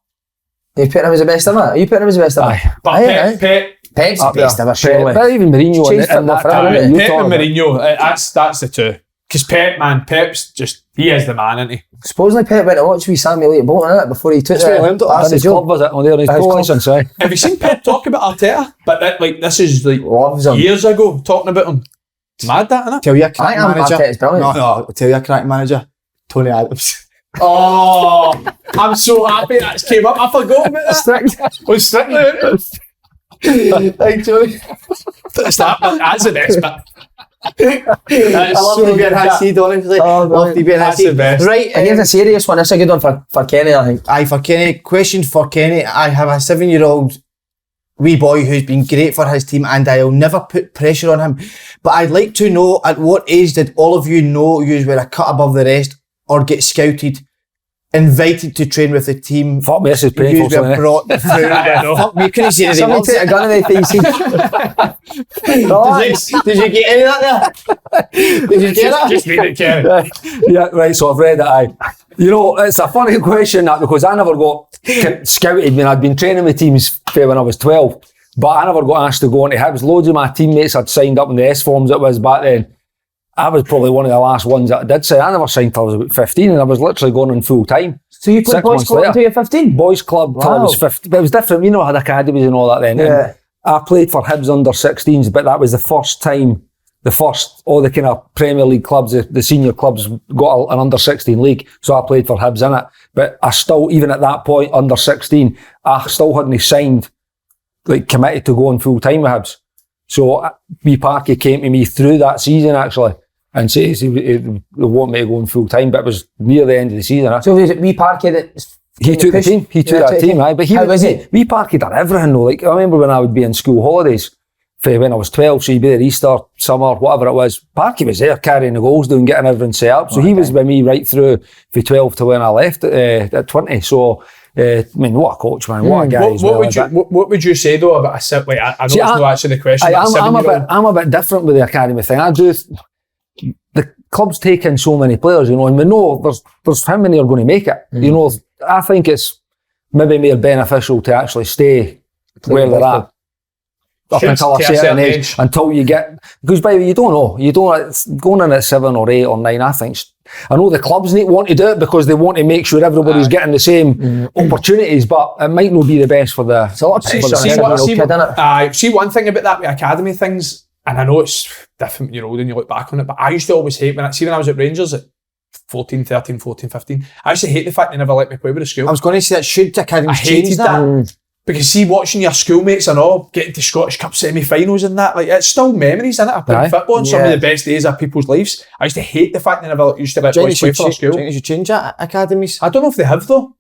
You putting him as the best ever? Are you putting him as the best ever? Aye. But Aye, Pep Pep's the Up there. best ever, surely. But even Mourinho Changed in that football forever, time, innit? you Pep talk and about- Mourinho, that's the two. Because Pep's just, he is the man, isn't he? Supposedly Pep went to watch with Sammy Lee at Bolton, innit, before he took That's what I learned. That's his club, was it? On there, his His pro club. license, aye. Have you seen Pep talk about Arteta? But that, like, this is like Loves him. years ago talking about him. Mad that, innit? Tell you a I cracking am manager. Arteta's brilliant. No, I'll tell you a cracking manager. Tony Adams. Oh, I'm so happy that's came up. I forgot about that. Was Strictly in it? Hey, Tony. That's the best bit. I That is love so to be good. in his seat, honestly. Oh, Love to be in his That's seat. the best. Right, And here's a serious one. That's a good one for Kenny, I think. aye, for Kenny. Question for Kenny. I have a 7-year-old wee boy who's been great for his team, and I'll never put pressure on him. But I'd like to know, at what age did all of you know you were a cut above the rest, or get scouted, invited to train with the team? Fuck me, this is painful, You were son, eh? brought through. Fuck me, couldn't say anything Somebody else. take a gun away from you. Did you get any of that there? Did you get that? Just read it, Kenny. Yeah, right, so I've read it, aye. You know, it's a funny question, that, because I never got scouted when I'd been training with teams when I was 12, but I never got asked to go on to Hibs. Loads of my teammates had signed up in the S forms it was back then. I was probably one of the last ones that did say. I never signed till I was about 15, and I was literally going on full time. So you played 6 boys months club later. until you're 15? Boys club till I was 15. But it was different, you know, I had academies and all that then. Yeah. And I played for Hibs under 16s, but that was the first time, all the kind of Premier League clubs, the senior clubs got an under 16 league. So I played for Hibs in it. But I still, even at that point, under 16, I still hadn't signed, like committed to going full time with Hibs. So wee Parky came to me through that season actually and says he want me to go in full time, but it was near the end of the season. So was it wee Parky that... He took the team. He took that team, aye. But How was it? wee Parky done everything though. Like I remember when I would be in school holidays for when I was 12, so he'd be there Easter, summer, whatever it was. Parky was there carrying the goals, doing, getting everything set up. So he was with me right through from 12 to when I left at 20. So I mean, what a coach, man! What a guy as well. What would you say though about a set? Like I know it's not actually the question. I'm a bit different with the academy thing. I do. The clubs take in so many players, you know, and we know there's how many are going to make it. You know, I think it's maybe more beneficial to actually stay where they're at. Up until a certain age, until you get, because by the way, you don't know, it's going in at 7 or 8 or 9, I know the clubs want to do it because they want to make sure everybody's getting the same opportunities, but it might not be the best for the... It's a lot of pressure on a 7-year-old kid, isn't it? See one thing about that with academy things, and I know it's different when you're old and you look back on it, but I used to always hate when I was at Rangers at 14, 13, 14, 15, I used to hate the fact they never let me play with the school. I was going to say that should academies change that. Because see, watching your schoolmates and all getting to Scottish Cup semi-finals and that, like it's still memories, isn't it? I played football and some of the best days of people's lives. I used to hate the fact they never used to let boys play for their school. Do you think you should change that, academies? I don't know if they have though.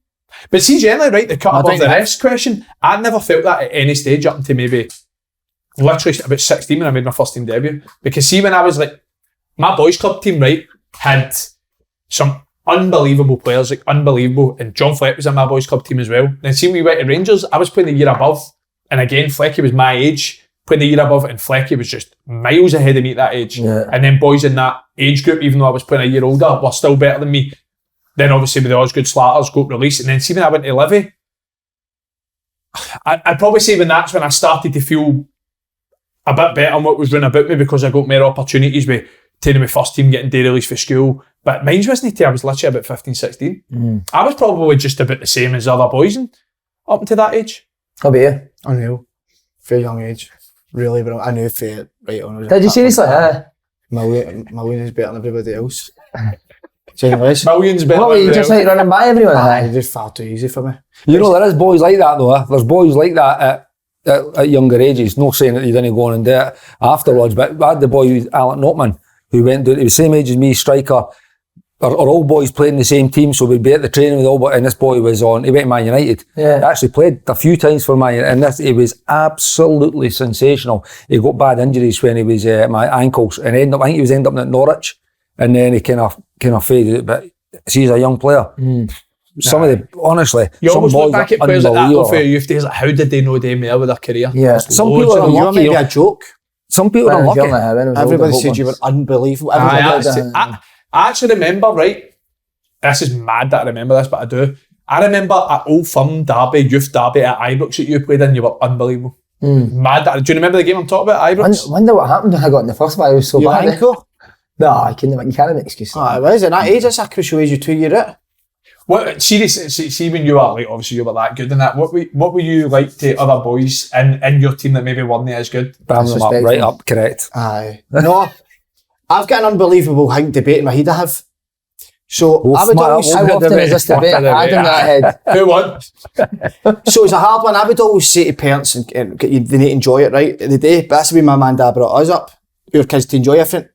But see, generally, right, the cut above the rest question, I never felt that at any stage up until maybe literally about 16 when I made my first team debut. Because see, when I was like, my boys club team, right, had some unbelievable players, like unbelievable, and John Fleck was in my boys club team as well. Then see, when we went to Rangers, I was playing the year above, and again Flecky was my age, playing the year above, and Flecky was just miles ahead of me at that age. And then boys in that age group, even though I was playing a year older, were still better than me. Then obviously with the Osgood Slatters got released, and then see when I went to Livy, I'd probably say that's when I started to feel a bit better on what was going about me, because I got more opportunities with taking my first team, getting day release for school. But mine wasn't till I was literally about 15, 16. I was probably just about the same as other boys up to that age. How about you? I knew. Very young age. Really, but I knew fair right on. Did you seriously? Million is better than everybody else. Anyways. Millions better What were you just like running by everyone? It's just far too easy for me. You know, there is boys like that though. There's boys like that at younger ages. Not saying that you didn't go on and do it afterwards, but I had the boy, Alec Notman, who went to, he was the same age as me, striker. Our all boys played in the same team, so we'd be at the training with all boys, and this boy he went to Man United. He actually played a few times for Man United, and he was absolutely sensational. He got bad injuries when he was my ankles, and I think he was ending up at Norwich, and then he kind of faded it. But see, he's a young player. Some of the, honestly, you some almost boys look back are at players like that unbelievable. for your youth days, like how did they know them there with their career? Yeah. Some people are You're unlucky. maybe a joke. Some people are unlucky. Everybody said you were unbelievable. I actually remember, right, this is mad that I remember this, but I do. I remember at Old Firm Derby, youth derby at Ibrox that you played in, you were unbelievable. Mad that. Do you remember the game I'm talking about, Ibrox? I wonder what happened when I got in the first one. I was so bad. Ankle? No, you can't have an excuse. It was. At that age, it's a crucial age, you 2 year it. What, see when you were, like, obviously you were that good in that, what were you like to other boys in your team that maybe weren't as good? Bam them up, right up, correct. Aye. No, I've got an unbelievable debate in my head I have. So I would always... How often is this debate? I don't know head. Who won? So it's a hard one. I would always say to parents, and they need to enjoy it, right? At the day, but that's the way my man and dad brought us up. We were kids to enjoy everything.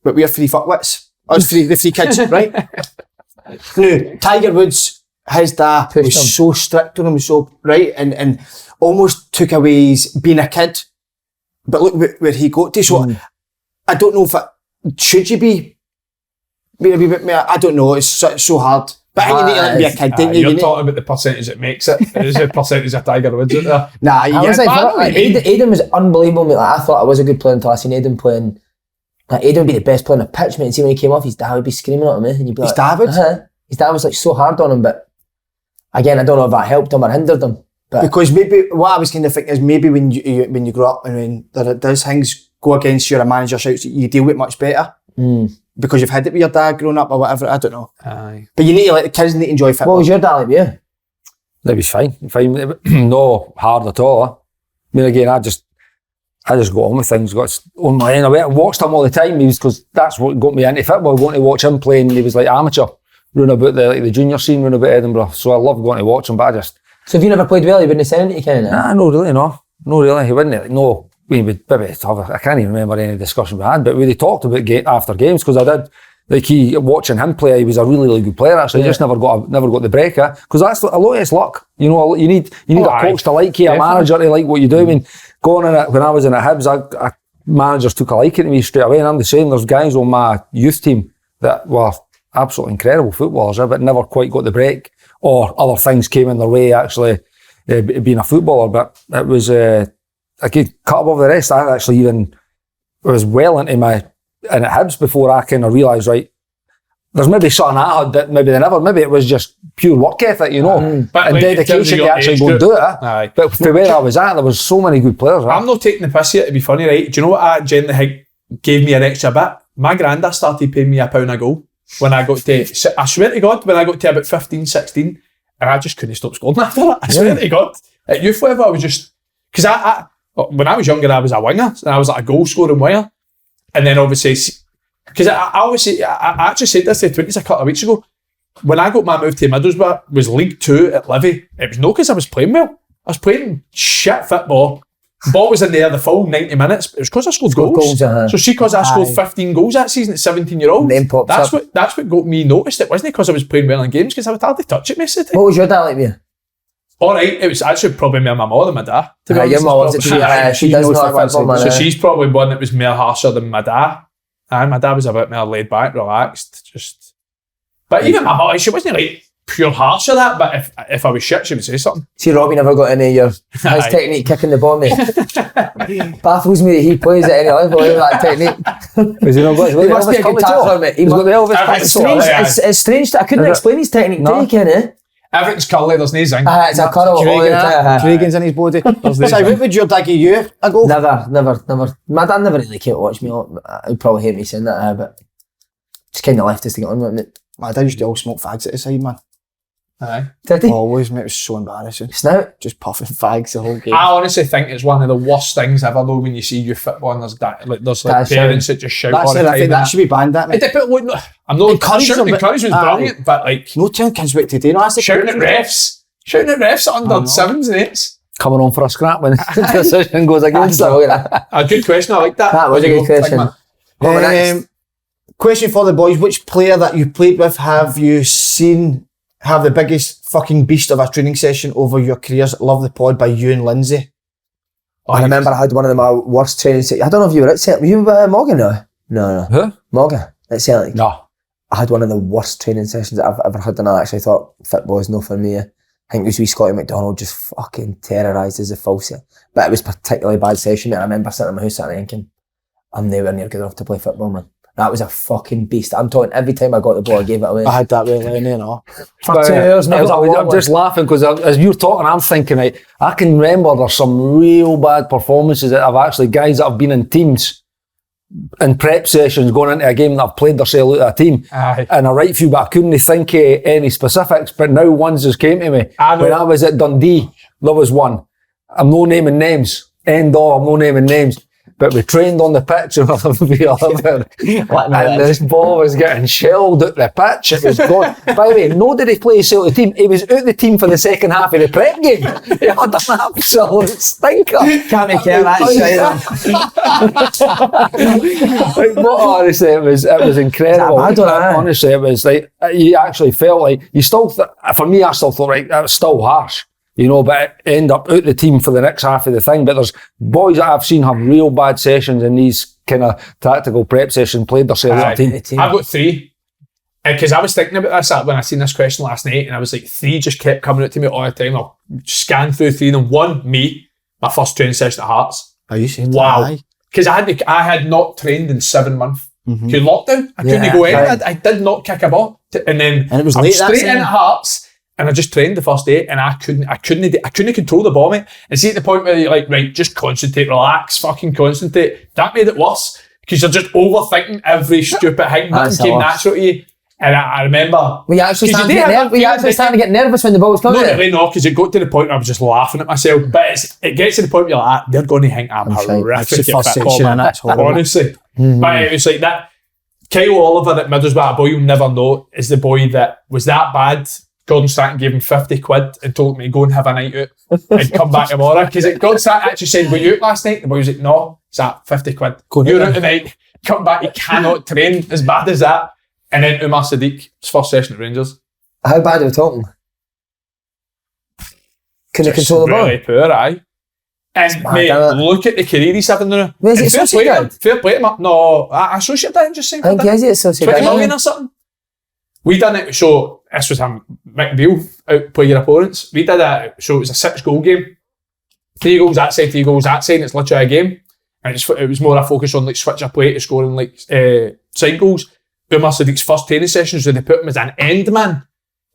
But we're three fuckwits. Us the three kids, right? Now, Tiger Woods, his dad was so strict on him, so right, and almost took away his being a kid. But look where he got to. So I don't know if should you be a wee bit more? I don't know. It's so hard. But I think you need to let me be a kid, don't you? You're talking about the percentage that makes it. There's a percentage of Tiger Woods out there. Nah, Aidan was unbelievable. Mate. Like, I thought I was a good player until I seen Aidan playing. Like, Aidan would be the best player on the pitch, mate. And see when he came off, his dad would be screaming at him, and you'd be like, his dad would? His dad was like so hard on him, but again, I don't know if that helped him or hindered him. But because maybe what I was kind of thinking is maybe when you grow up and when there's things go against you, or a manager shouts, you deal with it much better. Because you've had it with your dad growing up or whatever, I don't know. Aye. But you need to, like, the kids need to enjoy football. What was your dad like, yeah? That was fine. No hard at all. I mean, again, I just got on with things, got on my end. I watched him all the time, because that's what got me into football, going to watch him playing. He was like amateur, running about the junior scene, running about Edinburgh. So I loved going to watch him, but So if you never played well, you wouldn't have said anything, kind of? Nah, no really, no. No really, he wouldn't. No. We would maybe have I can't even remember any discussion we had, but we talked about after games, because I did, like, watching him play, he was a really, really good player actually. He just never got the breaker, because that's a lot of it's luck. You know, you need a coach to like you, a manager to like what you do. I mean, when I was in at Hibs, managers took a liking to me straight away, and I'm the same. There's guys on my youth team that were absolutely incredible footballers, but never quite got the break, or other things came in their way actually being a footballer. But it was I could cut above the rest. I actually even was well into in at Hibs before I kind of realised, right, there's maybe something I had that maybe it was just pure work ethic, you know, but and like, dedication to actually go and do it. Aye. But for where I was at, there was so many good players. Right? I'm not taking the piss here to be funny, right? Do you know what I genuinely think gave me an extra bit? My granddad started paying me £1 a goal when I got to, I swear to God, when I got to about 15, 16, and I just couldn't stop scoring after that. I swear to God. At youth level, I was just, because when I was younger, I was a winger, and I was like a goal scoring winger. And then obviously, because I actually said this to the 20s a couple of weeks ago, when I got my move to Middlesbrough, was League 2 at Livy. It was no because I was playing well. I was playing shit football. Ball was in there the full 90 minutes. It was because I scored goals. So see, because I scored 15 goals that season at 17-year-old. That's what got me noticed. It wasn't because I was playing well in games, because I would hardly touch it most of the time. What was your dad like, you? Alright, it was actually probably more my mother than my dad. To be honest, your mum wants it to be, she does not like football, so she's probably one that was more harsher than my dad. And my dad was a bit more laid back, relaxed, just. But even my mother, she wasn't like pure harsh of that, but if I was shit, she would say something. See, Robbie never got any of his technique kicking the ball, mate. Baffles me that he plays at any level with that technique. Because he must be a good tackler, mate. It's strange. I couldn't explain his technique to you, Kenny. Everything's curly, there's no zinc. It's a curl. Craigans in his body. So what would your dad give you a goal? Never. My dad never really came to watch me. He'd probably hate me saying that, but just kind of left us to get on with it. My dad used to always smoke fags at the side, man. Aye. Did he? Always, mate. It was so embarrassing. Snout? Just puffing fags the whole game. I honestly think it's one of the worst things ever, though, when you see youth football and there's parents that just shout all the time. I think that should be banned, that, mate. I'm not encouragement was brilliant, but like, no telling kids what to do. No, that's the shouting at refs at under 7s and 8s. Coming on for a scrap when the decision goes against them. A good question, I like that. That was a good question. Question for the boys: which player that you played with have you seen have the biggest fucking beast of a training session over your careers? Love the pod by you and Lindsay. I remember I had one of my worst training sessions. I don't know if you were at Celtic. Were you with Morgan? No. Who? Morgan at Celtic. No. I had one of the worst training sessions that I've ever had, and I actually thought football is no for me. I think it was wee Scotty McDonald just fucking terrorised us a falsy. But it was a particularly bad session. I remember sitting in my house and thinking, I'm nowhere near good enough to play football, man. That was a fucking beast. I'm talking every time I got the ball, I gave it away. I had that with Lenny and all. For 2 years, I'm just laughing because as you're talking, I'm thinking, right, I can remember there's some real bad performances that I've actually, guys that have been in teams, in prep sessions, going into a game that I've played themselves out of a team. Aye. And a right few, but I couldn't think of any specifics, but now ones just came to me. When I was at Dundee, there was one. I'm no naming names. I'm no naming names. But we trained on the pitch and this ball was getting shelled out the pitch. It was gone. By the way, nor did he play his Celtic team. He was out the team for the second half of the prep game. He had an absolute stinker. Can't make out that shit. Honestly, it was incredible. Honestly, it was like, you actually felt like, you still, for me, I still thought, right, that was still harsh. You know, but end up out the team for the next half of the thing. But there's boys that I've seen have real bad sessions in these kind of tactical prep sessions, played themselves out of team. I've got 3. Because I was thinking about this when I seen this question last night, and I was like, 3 just kept coming out to me all the time. I'll scan through 3 of them. 1, me, my first training session at Hearts. Are you saying wow. Because I had not trained in 7 months. Through lockdown, I couldn't go in. I did not kick a ball. And it was late straight in at Hearts. And I just trained the first day, and I couldn't control the ball, mate. And see, at the point where you're like, right, just concentrate, relax, fucking concentrate. That made it worse because you're just overthinking every stupid thing. Nothing came natural to you. And I remember, were you actually starting to get nervous when the ball was coming? Not really, no, because it got to the point where I was just laughing at myself. But it gets to the point where you're like, they're going to think I'm horrific at football, honestly. But it was like that. Kyle Oliver at Middlesbrough, a boy you'll never know, is the boy that was that bad. Gordon Stratton gave him 50 quid and told me to go and have a night out and come back tomorrow. Because Gordon Stratton actually said, were you out last night? The boy was like, no, it's that 50 quid. You're out tonight, come back, you cannot train as bad as that. And then Umar Sadiq, his first session at Rangers. How bad are we talking? Can they control the ball? Really poor, aye. And mate, look at the career he's having now. Where's it associated? Fair play to him. No, associate didn't just saying. I think is it associated? 20 million or something. We done it, so this was him, Mick Beale, out play your opponents. We did it, so it was a 6-goal game. 3 goals that side, 3 goals that side, and it's literally a game. And it was more a focus on like switch a play to scoring like side goals. Umar Sadiq's first training sessions when they put him as an end man.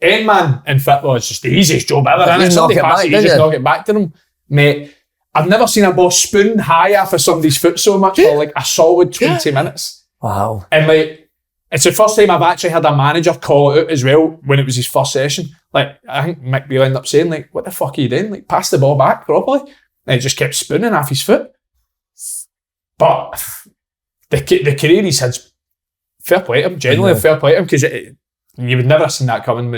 End man in football is just the easiest job ever. And somebody passes it, you just knock it back to them. Mate, I've never seen a ball spoon high off of somebody's foot so much for like a solid 20 minutes. Wow. And like, it's the first time I've actually had a manager call it out as well when it was his first session. Like, I think Mick Beale ended up saying, like, what the fuck are you doing? Like, pass the ball back properly. And he just kept spooning off his foot. But the career he's had, fair play to him. Genuinely fair play to him, because you would never have seen that coming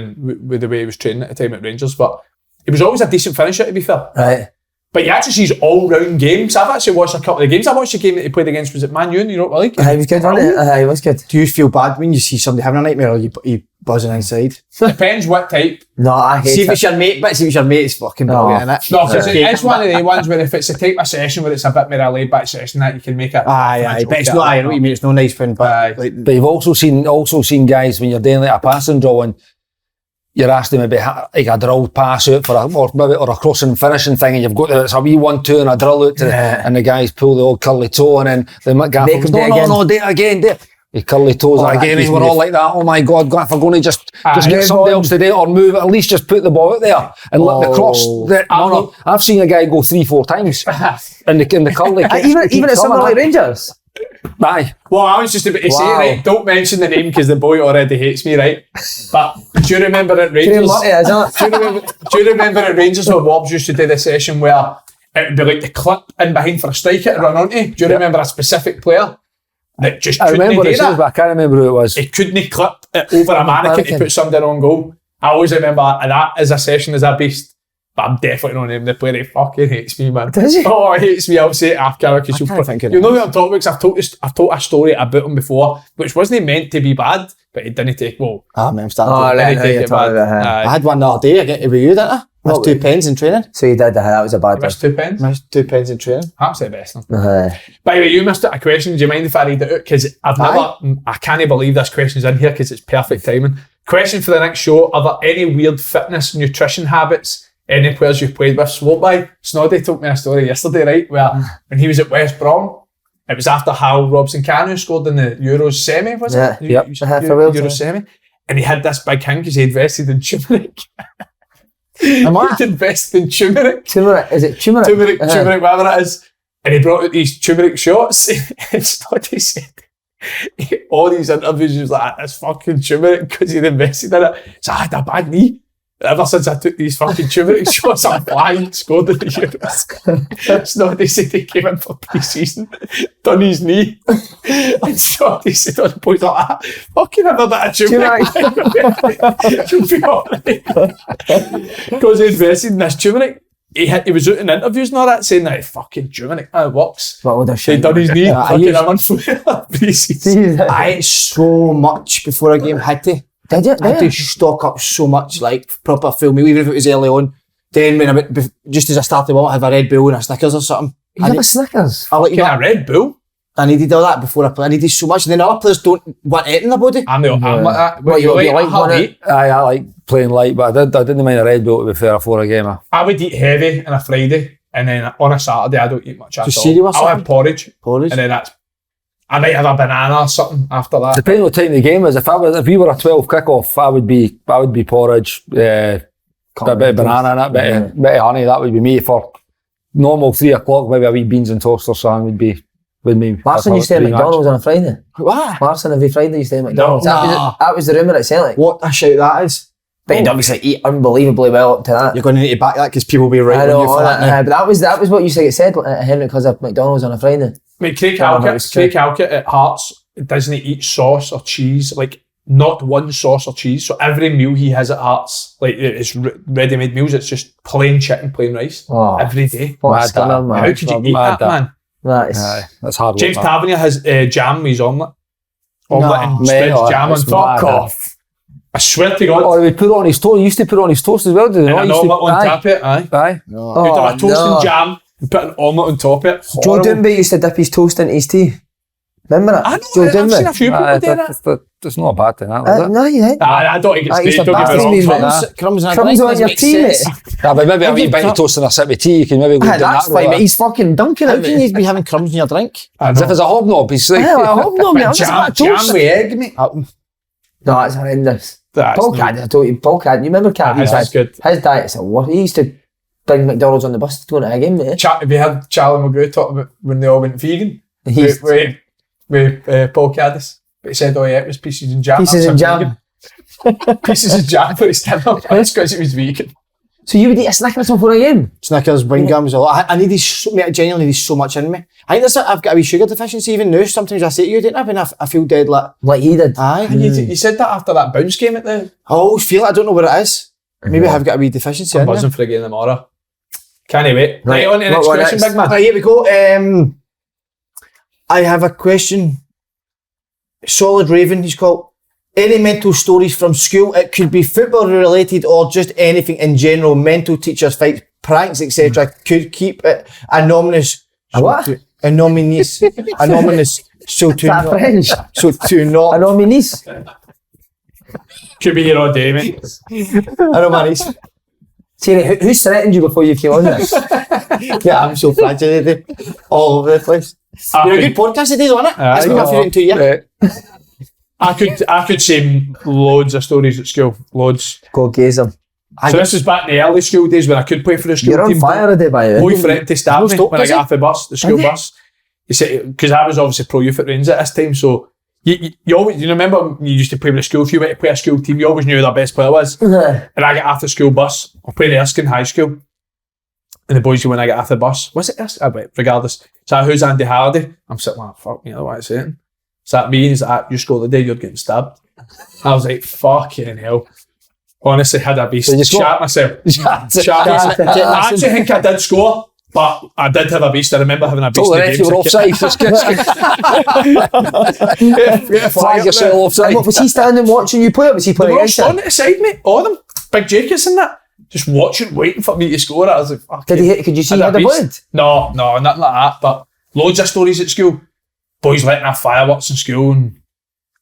with the way he was training at the time at Rangers. But he was always a decent finisher, to be fair. Right. But you actually see his all-round games. I've actually watched a couple of the games. I watched the game that he played against, was it Man U in the Europa League? He was good, wasn't it? He was good. Do you feel bad when you see somebody having a nightmare or you buzzing inside? Depends what type. No, I hate it. See if it's your mate, but see if it's your mate, it's fucking brilliant, innit? No, because it's one of the ones where if it's a type of session where it's a bit more a laid-back session that you can make it. Aye, but it's not, I know what you mean, it's no nice fun, but... But you've also seen guys when you're doing like a passing drill and you're asked to maybe like a drilled pass out for or a crossing finishing thing, and you've got it's a wee 1-2 and a drill out and the guys pull the old curly toe, and then the gaffer goes, no, do it again, do it. He curly toes it again, and we're all like that, oh my God, if we're going to just get somebody else to do it or move it, at least just put the ball out there and let the cross. I've seen a guy go 3-4 times in the curly. Even at somewhere like Rangers? Aye. Well, I was just about to say, right, don't mention the name because the boy already hates me, right? But do you remember at Rangers? Do you remember at Rangers where Wobbs used to do the session where it would be like the clip in behind for a striker to run onto? Do you remember a specific player that just couldn't do that? But I can't remember who it was. He couldn't clip it over a mannequin to put somebody on goal. I always remember that as a session as a beast. But I'm definitely not naming the player. He fucking hates me, man. Does he? Oh, he hates me. I'll say it after because you know what I'm talking about. I've told a story about him before, which wasn't meant to be bad. but he didn't take, well, I'm starting to right, didn't take it bad. I had one the other day, I get to with you, didn't I? Missed 2 pens in training. So you did that was a bad one. Missed 2 pens? Missed 2 pens in training. That's the best one. Uh-huh. By the way, you missed a question. Do you mind if I read it out? Because I can't believe this question's in here because it's perfect timing. Question for the next show: are there any weird fitness, nutrition habits any players you've played with swore by? Snoddy told me a story yesterday, right, where when he was at West Brom, it was after Hal Robson-Kanu scored in the Euros semi, was it? Yeah. Euros semi. And he had this big thing because he invested in turmeric. And what? He'd invested in turmeric. Turmeric, is it turmeric? Turmeric, whatever it is. And he brought out these turmeric shots. And Snoddy said, all these interviews, he was like, that's fucking turmeric because he'd invested in it. So I had a bad knee. Ever since I took these fucking turmeric shots, I'm flying, scored in the Euros. Snoddy said he came in for pre-season, done his knee. And Snoddy said on the boys like that, fucking have a bit of turmeric. You'll be alright. Because he invested in this turmeric. He was out in interviews and all that saying that fucking turmeric, it works. What would I say? He'd done his knee. Fucking a month pre-season. I ate so much before a game, had to. Did you? I had to stock up so much, like proper full meal, even if it was early on. Then when just as I started, I have a Red Bull and a Snickers or something. You have a Snickers? I like a Red Bull? I needed all that before I play. I needed so much. And then other players don't want it in their body. I'm like that. What you like one it? I like playing light, but I didn't mind a Red Bull to be fair for a game. I would eat heavy on a Friday, and then on a Saturday I don't eat much at all. Cereal or I'll have porridge. Porridge. And then I might have a banana or something after that. Depending what time the game is, if we were a 12 kickoff, I would be porridge, a bit of banana and a bit of honey. That would be me. For normal 3 o'clock, maybe a wee beans and toast or something would be with me. Marson used to stay at McDonald's on a Friday. What? Marson every Friday used to stay at McDonald's. No. That was the rumour at Celtic. What a shout that is. But you'd obviously eat unbelievably well up to that. You're going to need to back that because people will be right I know, on you for that now. but that was what you said at Henry because of McDonald's on a Friday. Mate, Craig Halkett at Hearts doesn't eat sauce or cheese, like not one sauce or cheese. So every meal he has at Hearts, like it's ready-made meals, it's just plain chicken, plain rice every day. How could you eat that, man? That's hard work. James Tavernier has jam with his omelette. And spreads jam on top. Off. I swear to God. Or he put it on his toast. He used to put it on his toast as well, did he? And an omelette on top of it, aye. No. You'd have a toast and jam and put an omelette on top of it. Joe Doonby used to dip his toast into his tea. Remember that? I know, I've seen a few people do that. It's not a bad thing, is it? No, you did. I don't think it's great, don't get me wrong. Crumbs on your tea, mate. But maybe a wee bite of toast and a sip of tea, you can maybe go down that. That's fine, but he's fucking dunking How it, can you be having crumbs in your drink? As if it's a hobnob, he's like... Yeah, a hobnob, mate. Jam with egg, mate. No, that's horrendous. That's Paul Caddy, I told you, Paul Caddy, you remember Caddy? That's good. His diet's a worst. He used to bring McDonald's on the bus to go into a game, mate. Have you heard Charlie McGrew talk about when they all went vegan? With Paul Caddis. But he said, it was pieces and jam. Pieces and jam. Pieces of jam for his dinner. That's because it was vegan. So you would eat a Snickers before a game? Snickers, wine gums, a lot. I need these, mate, I genuinely need so much in me. I think I've got a wee sugar deficiency even now. Sometimes I say to you, don't I? When I feel dead like he did. Aye. And you said that after that bounce game at the... I always feel it, I don't know what it is. Maybe I have got a wee deficiency in I'm me. buzzing for a game tomorrow. Can't wait. Right, on to the next question, big man. Right, here we go. I have a question. Solid Raven, he's called. Any mental stories from school? It could be football related or just anything in general. Mental teachers, fights, pranks, etc. Could keep it anonymous. What? Anonymous. Anonymous. So to that not. French? So to not. Anonymous. Could be here all day, mate. Anonymous. Thierry, who's threatened you before you came on this? Yeah, I'm so fragile today. All over the place. You're a good podcast today, wasn't it? That's been my favourite in 2 years. I could say loads of stories at school. Loads. Go gaze them. So this is back in the early school days when I could play for the school You're team. on fire today, by the way. Boy threatened to stab me when I got off the bus, the school bus. He said, because I was obviously pro youth at Rangers at this time, so you always, you remember when you used to play with the school, if you went to play a school team, you always knew who their best player was. And I got off the school bus, I played Erskine High School, and the boys, when I got off the bus, was it Erskine? Regardless. So Who's Andy Halliday? I'm sitting like, fuck me, I don't know what I'm saying. So that me, and he's like, you score the day, you're getting stabbed. I was like, fucking hell. Honestly, had I be shat myself. I actually think I did score. But I did have a beast. I remember having a beast. Told the ref you were offside. Flag yourself offside. Was he standing watching you play, or was he playing against you? On the side, mate. All of them. Big Jacobs and that. Just watching, waiting for me to score. I was like, fuck. Did he hit? Could you see he had a blade? No, nothing like that. But loads of stories at school. Boys letting off fireworks in school, and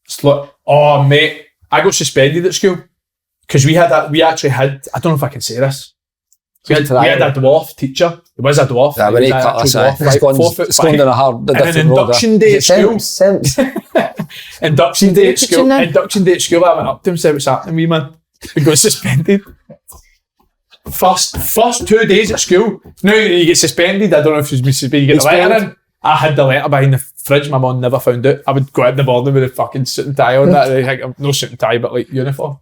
it's like, oh mate, I got suspended at school because we actually had. I don't know if I can say this. We had a dwarf teacher. He was a dwarf. Yeah, but he cut us out. It's going down a hard, and an induction day at school. Induction day at school. Induction day at school. I went up to him and said, "What's happening, wee man?" He got suspended. First 2 days at school. Now you get suspended. I don't know if you get the letter in. I had the letter behind the fridge. My mum never found out. I would go out in the morning with a fucking suit and tie on. That no suit and tie, but like uniform.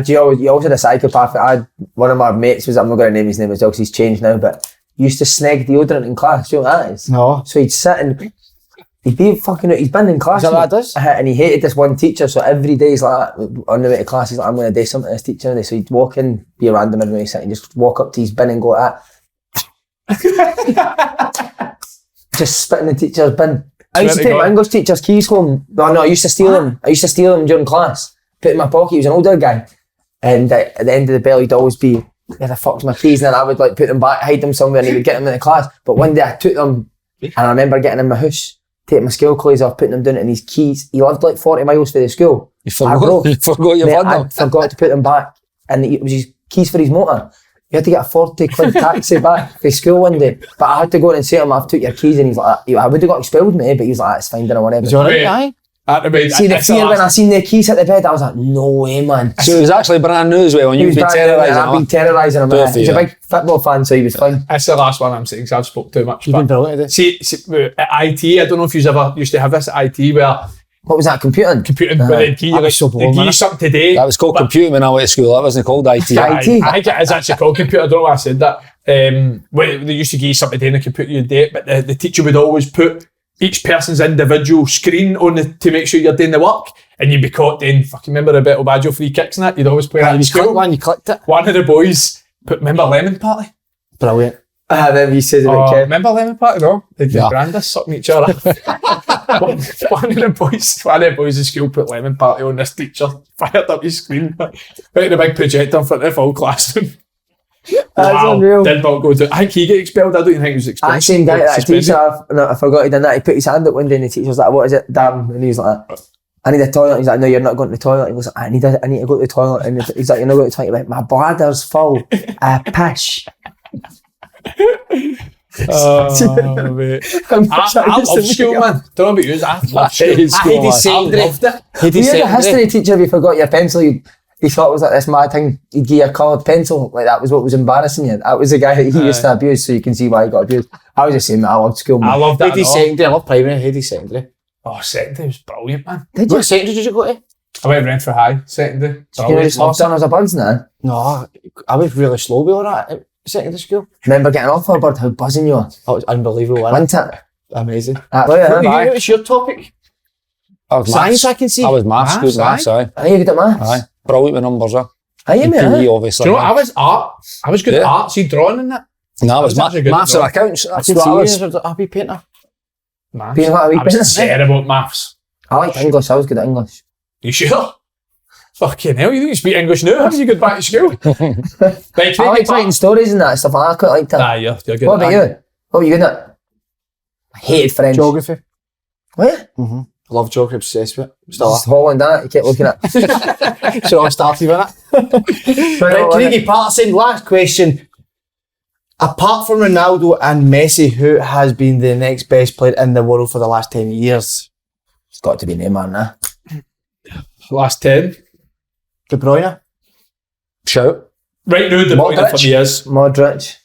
You always had a psychopath. One of my mates I'm not going to name his name as well because he's changed now, but he used to snag deodorant in class. Do you know what that is? No. So he'd sit and he'd be fucking out. He's been in class. Is that what that does? And he hated this one teacher. So every day he's like, on the way to class, he's like, I'm going to do something to this teacher today. So he'd walk in, be a random everywhere he's sitting, just walk up to his bin and go like that. Just spit in the teacher's bin. I used to take my English teacher's keys home. No, I used to steal them. I used to steal them during class. Put in my pocket. He was an older guy. And at the end of the bell, he'd always be, where the fuck's my keys? And then I would like put them back, hide them somewhere, and he would get them in the class. But one day I took them, and I remember getting in my house, taking my school clothes off, putting them down in his keys. He lived like 40 miles from the school. You forgot you've had them? I forgot to put them back. And it was his keys for his motor. You had to get a 40 quid taxi back to school one day. But I had to go in and say to him, I've took your keys. And he's like, I would have got expelled, mate, but he was like, it's fine, or whatever. Is he alright, aye? See the fear when I seen the keys hit the bed, I was like, no way, man. So it was actually brand new as well, and you've been terrorising him. I've been terrorising him. He's a big football fan, so he was fine. That's the last one I'm saying, because I've spoke too much. You've been brilliant at See, at IT, I don't know if you ever used to have this at IT where... What was that, computing? Computing, but they'd give you something today. That was called computing when I went to school, that wasn't called IT. IT? I think it is actually called computer, I don't know why I said that. When they used to give you something today in the computer, you'd do it, but the teacher would always put each person's individual screen on to make sure you're doing the work, and you'd be caught doing fucking remember a bit of Baggio free kicks and that. You'd always play that in school. One, you clicked it. One of the boys remember Lemon Party? Brilliant. Then he says about Kev. Remember Lemon Party? No, the grandest sucking each other. one of the boys in school put Lemon Party on. This teacher fired up his screen, right in a big projector in front of the full classroom. That's unreal. Did not go to. I think he get expelled. I don't even think he was expelled. That same guy, that teacher, I forgot he done that. He put his hand up one day and the teacher was like, what is it, damn? And he was like, I need a toilet. He's like, no, you're not going to the toilet. He was like, I need to go to the toilet. And he's like, you're not going to the toilet. He's like, my bladder's full. Pish. Oh, mate. I love school, man. Don't know about you, I love school. I loved it. You had a history teacher, if you forgot your pencil, he thought it was like this mad thing. He'd give you a coloured pencil, like that was what was embarrassing you. That was the guy that he used to abuse, so you can see why he got abused. I was just saying that I loved school, man. I loved that. Hades secondary, I love primary, Hades secondary. Oh, secondary was brilliant, man. What secondary did you go to? I went Renfrew High, secondary. Did you just love something as a buzz now? No, I was really slow with all that at secondary school. Remember getting off for a bird, how buzzing you were? Oh, it was unbelievable, wasn't it? Amazing. What was your topic? Science, I can see. I was maths, good maths, aye. Are you good at maths? Aye. Brilliant with numbers, Are you, mate? Obviously. Do you know what? I was art. I was good at art. See, drawing and that. No, I was maths and accounts. That's what I was. A happy painter. Maths. Being what a wee I was painter? terrible at maths. I liked English. I was good at English. You sure? Fucking hell, you think you speak English now? How did you get back to school? Right, I liked writing stories and that stuff. I quite liked it. Nah, you're good. What about you? What were you good at? I hated French. Geography. What? Love geography, obsessed with it. Just Holland, that you kept looking at. So I started with it. Right, Craigie Patterson, last question. Apart from Ronaldo and Messi, who has been the next best player in the world for the last 10 years? It's got to be Neymar now. Last 10. De Bruyne? Shout. Right now, De Bruyne for me is. Modric.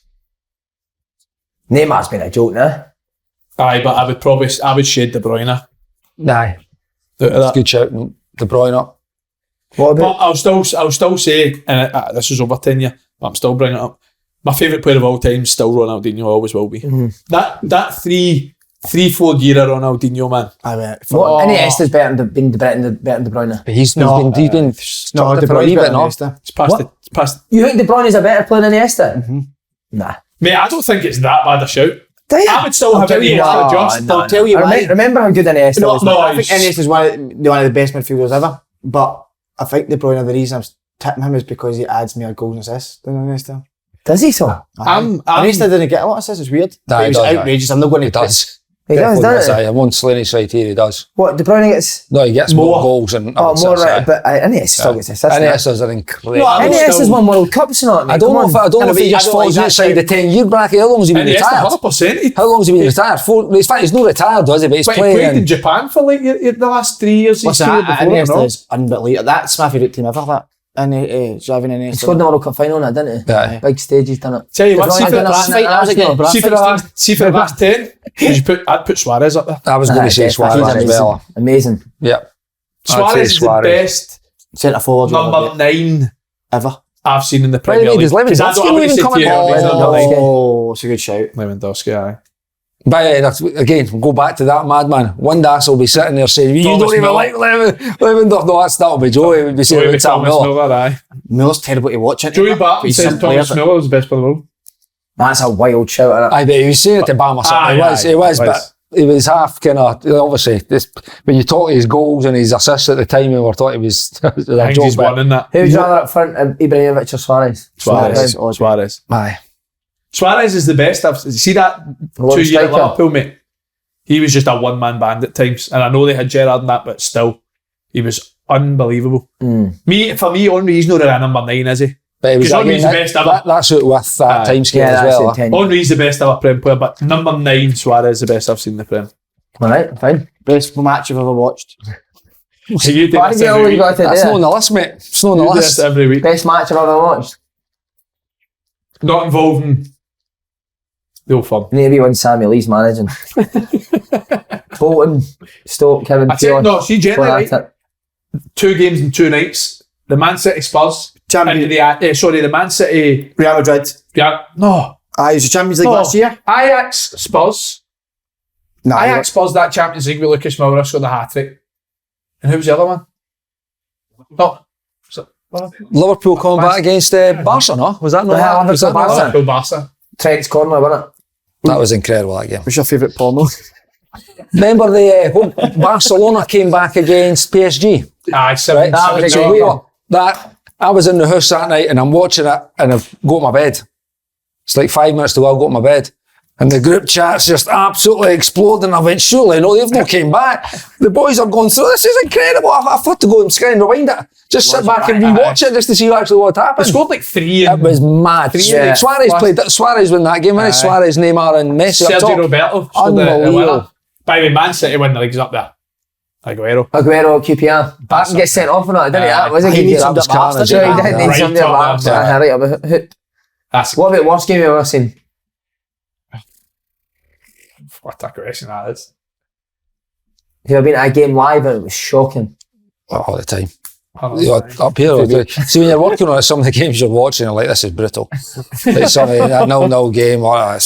Neymar's been a joke now. Aye, but I would shade De Bruyne. Aye. That's good shout. De Bruyne. What But about? I'll still say, and this is over 10 years, but I'm still bringing it up. My favourite player of all time is still Ronaldinho, always will be. That 3-4 year of Ronaldinho, man. I bet. Iniesta's better than De Bruyne. But he's been De for a wee Bruyne's bit now. Iniesta. It's past. You think De Bruyne is a better player than Iniesta? Nah. Mate, I don't think it's that bad a shout. I would still have it I'll tell you why. Remember how good Iniesta was. I think Iniesta is one of the best midfielders ever. But I think De Bruyne, the reason I'm tipping him is because he adds more goals and assists than Iniesta. Does he so? Iniesta didn't get a lot of assists. It's weird. Nah, it was outrageous. I'm not going to. He does. He does, doesn't he? I'm on SLANEY's side here, he does. What, De Bruyne gets... No, he gets more goals and... more right, but Iniesta still gets assists. Iniesta's an incredible... Iniesta's won World Cups and all that. I don't know if he just falls outside the 10-year bracket. How long has he been retired? 100%. How long has he been retired? In fact, he's not retired, does he? But he's He played in Japan for like the last 3 years. What's that? Iniesta is unbelievable. That's my favourite team ever, that. And Xavi and Iniesta. He scored in the World Cup final on it, didn't he? Yeah. Big stage, he's done it. Tell you what, see for the last 10, I'd put Suarez up there. I was going to say Suarez as well. Amazing. Yeah. Suarez is the best centre forward number 9 ever I've seen in the Premier League. Does Lewandowski even come Oh, it's a good shout. Lewandowski, aye. But again, we'll go back to that madman. One das will be sitting there saying, you don't even like Lewandowski. No, that'll be Joey. Would be saying Thomas Miller, aye. Miller's terrible to watch. Joey Barton says Thomas Miller was the best player in the world. That's a wild shout, isn't it? I bet he was saying it to Bama. He was, but he was half kind of, obviously, when you talk his goals and his assists at the time, we were thought he was a joke. He's won in that. Who would you rather up front, Ibrahimovic or Suarez? Suarez. Aye. Suarez is the best. See that 2 year at Liverpool, mate? He was just a one-man band at times. And I know they had Gerrard and that, but still, he was unbelievable. For me, Henry's not a number 9, is he? Because Henry's the best ever. That's it with that time scale as well. Henry's the best ever Prem player, but number 9, Suarez is the best I've seen in the Prem. Alright, fine. Best match I've ever watched. So you do this every week. That's not on the list, mate. It's not on the list. Every week. Best match I've ever watched. Not involving the old firm. Maybe when Samuel Lee's managing. Bolton, Stoke, Kevin Pure. No, see, generally, 2 games in 2 nights. The Man City Spurs. The Man City... Real Madrid. Yeah, no. It was the Champions League last year. Ajax Spurs. Ajax Spurs, that Champions League with Lucas Moura scored the hat-trick. And who was the other one? No. Liverpool coming back against Barca, no? Was that not Liverpool Barca? Trent's corner, wasn't it? That was incredible, that game. What's your favourite porno? Remember the Barcelona came back against PSG? Aye, I was in the house that night and I'm watching it and I've got my bed. It's like 5 minutes to go to my bed. And the group chat's just absolutely exploding. I went, surely, no, they've not came back. The boys are going through, this is incredible. I've had to go and scan and rewind it. Just sit back and rewatch it just to see actually what happened. They scored like 3. It was mad. Suarez won that game, right? Suarez, Neymar and Messi up top. Sergio Roberto. Unbelievable. By the way, Man City win the leagues up there. Aguero, QPR. Barton gets sent off on that, didn't he? That was he needs somebody up He did need somebody up right up a hoot. What about worst game you've ever seen? What a question that is. You've been at a game live and it was shocking. All the time. Up here, see when you're working on it, some of the games you're watching, you're like, this is brutal. Like some of a 0-0 game. I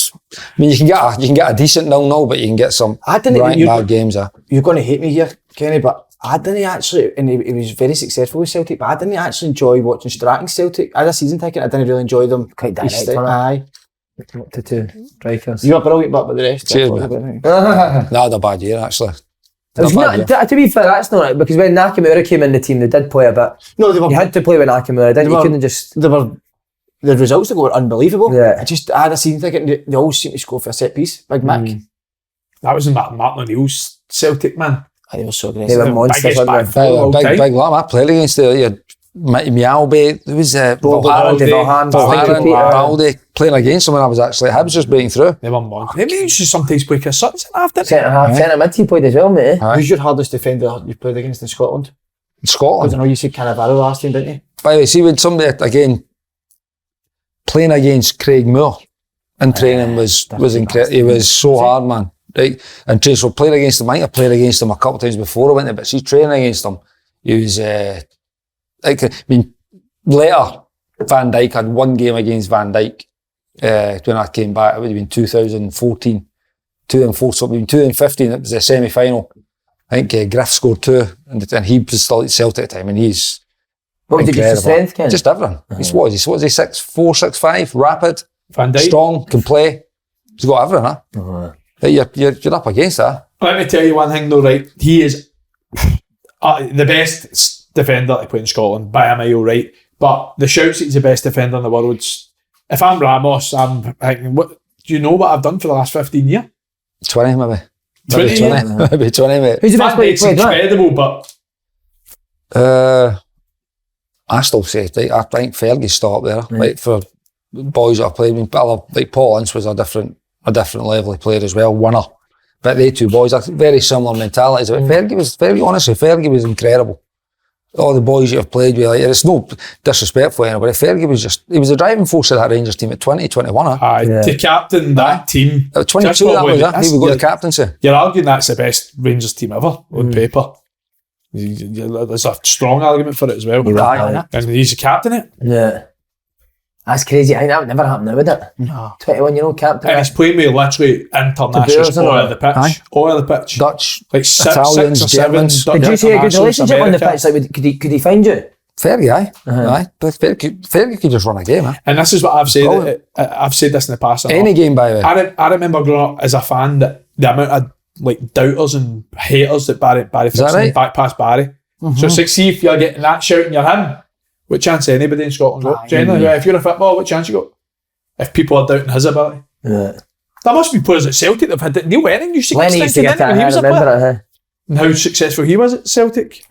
mean, you can get a decent 0-0, but you can get some bad games. You're going to hate me here, Kenny, but I didn't actually, and he was very successful with Celtic, but I didn't actually enjoy watching Stratton Celtic. I had a season ticket, I didn't really enjoy them. Quite direct, aye. To 2 strikers. You were brilliant, but with the rest. Cheers, man. That had a bad year, actually. To be fair, that's not right, because when Nakamura came in the team, they did play a bit. No, you had to play with Nakamura, didn't you? You couldn't just... The results that were unbelievable. Yeah. I had a season ticket and they always seem to score for a set piece. Big Mac. That was in Martin O'Neill's Celtic, man. They were so aggressive. They were monsters, weren't they? Big lamb. I played against Mialbe, there was Balde playing against them when I was actually Hibs just breaking through. They were monsters. They used to sometimes play a centre mid he played as well, mate. Who's your hardest defender you played against in Scotland? In Scotland? I know you said Cannavaro last time, didn't you? By the way, see when somebody again playing against Craig Moore in training was incredible. He was so hard, man. Right? And so playing against him, I think I played against him a couple of times before I went there, but see training against him, he was later Van Dijk had 1 game against Van Dijk when I came back. It would have been 2014. 2015, it was a semi-final. I think Griff scored 2 and he was still at Celtic at the time and he's what was the strength, Ken? Just everything. What is he 6'4", 6'5", rapid. Van Dijk. Strong, can play. He's got everything, huh? You're up against that. Let me tell you one thing though, right? He is the best defender to play in Scotland by a mile, right? But the shouts that he's the best defender in the world. If I'm Ramos, I'm thinking, what do you know what I've done for the last 15 years? 20 maybe. 20, yeah. Maybe 20, mate. Who's the best Van player Dijk's you played? incredible, but I still say, I think Fergie's still up there. Like for boys that have played, like Paul Ince was a different level of player as well, winner. But they two boys are very similar mentalities. But Fergie was incredible. All the boys you have played with, like, it's no disrespect for anybody. Fergie was the driving force of that Rangers team at 20, 21. to captain that team. At 22, that was it. He would go to captaincy. You're arguing that's the best Rangers team ever on paper. There's a strong argument for it as well. And he's a captain it. Yeah. That's crazy. I think that would never happen now, would it? No. 21-year-old captain. And he's playing with literally internationals all over the pitch. Aye. All over the pitch. Dutch, Like six Italians, or seven. Germans. Dutch Did you see a good internationals, relationship on the America. pitch? Like, could he find you? Fergie, aye. Aye. But Fergie could just run a game, huh? And this is what I've said. I've said this in the past. Any game, by the way. I remember growing up as a fan that the amount of like doubters and haters that Barry Fitz right? back past Barry. So it's like, see if you're getting that shout and you're him, what chance anybody in Scotland's got? Generally, if you're a footballer, what chance you got? If people are doubting his ability. Yeah. There must be players at Celtic that have had Neil Lennon used to Lenny used to get get in when he was a player. remember it. And how successful he was at Celtic.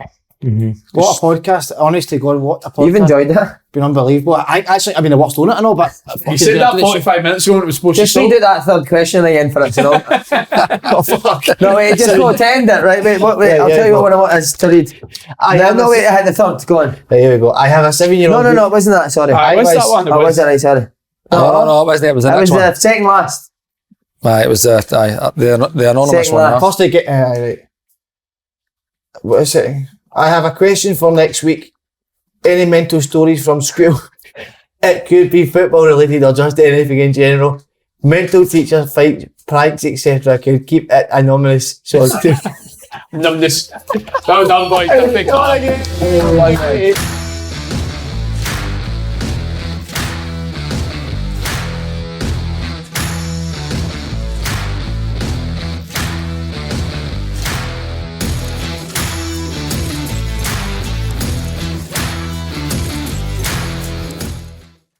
What a podcast. Honest to God, what a podcast. You've enjoyed that? Been unbelievable. I watched on it and all, but He said that 45 minutes ago when it was supposed Just to read stop. out that third question again for us to know. oh, fuck. No, wait, just go attend it, right? Wait, I'll tell you what I want is to read. Wait, I had the third. Go on. Right, here we go. I have a 7-year-old. No, it wasn't that. Sorry. Aye, what's that one? Oh, was it right? Sorry. No, it wasn't. It was the That next was one. the second last. It was the anonymous Second one. last. Huh? First I get right. What is it? I have a question for next week. Any mental stories from school? It could be football related or just anything in general. Mental teacher fights, pranks, etc. Could keep it anonymous. So Numbness. Well done, boys. Big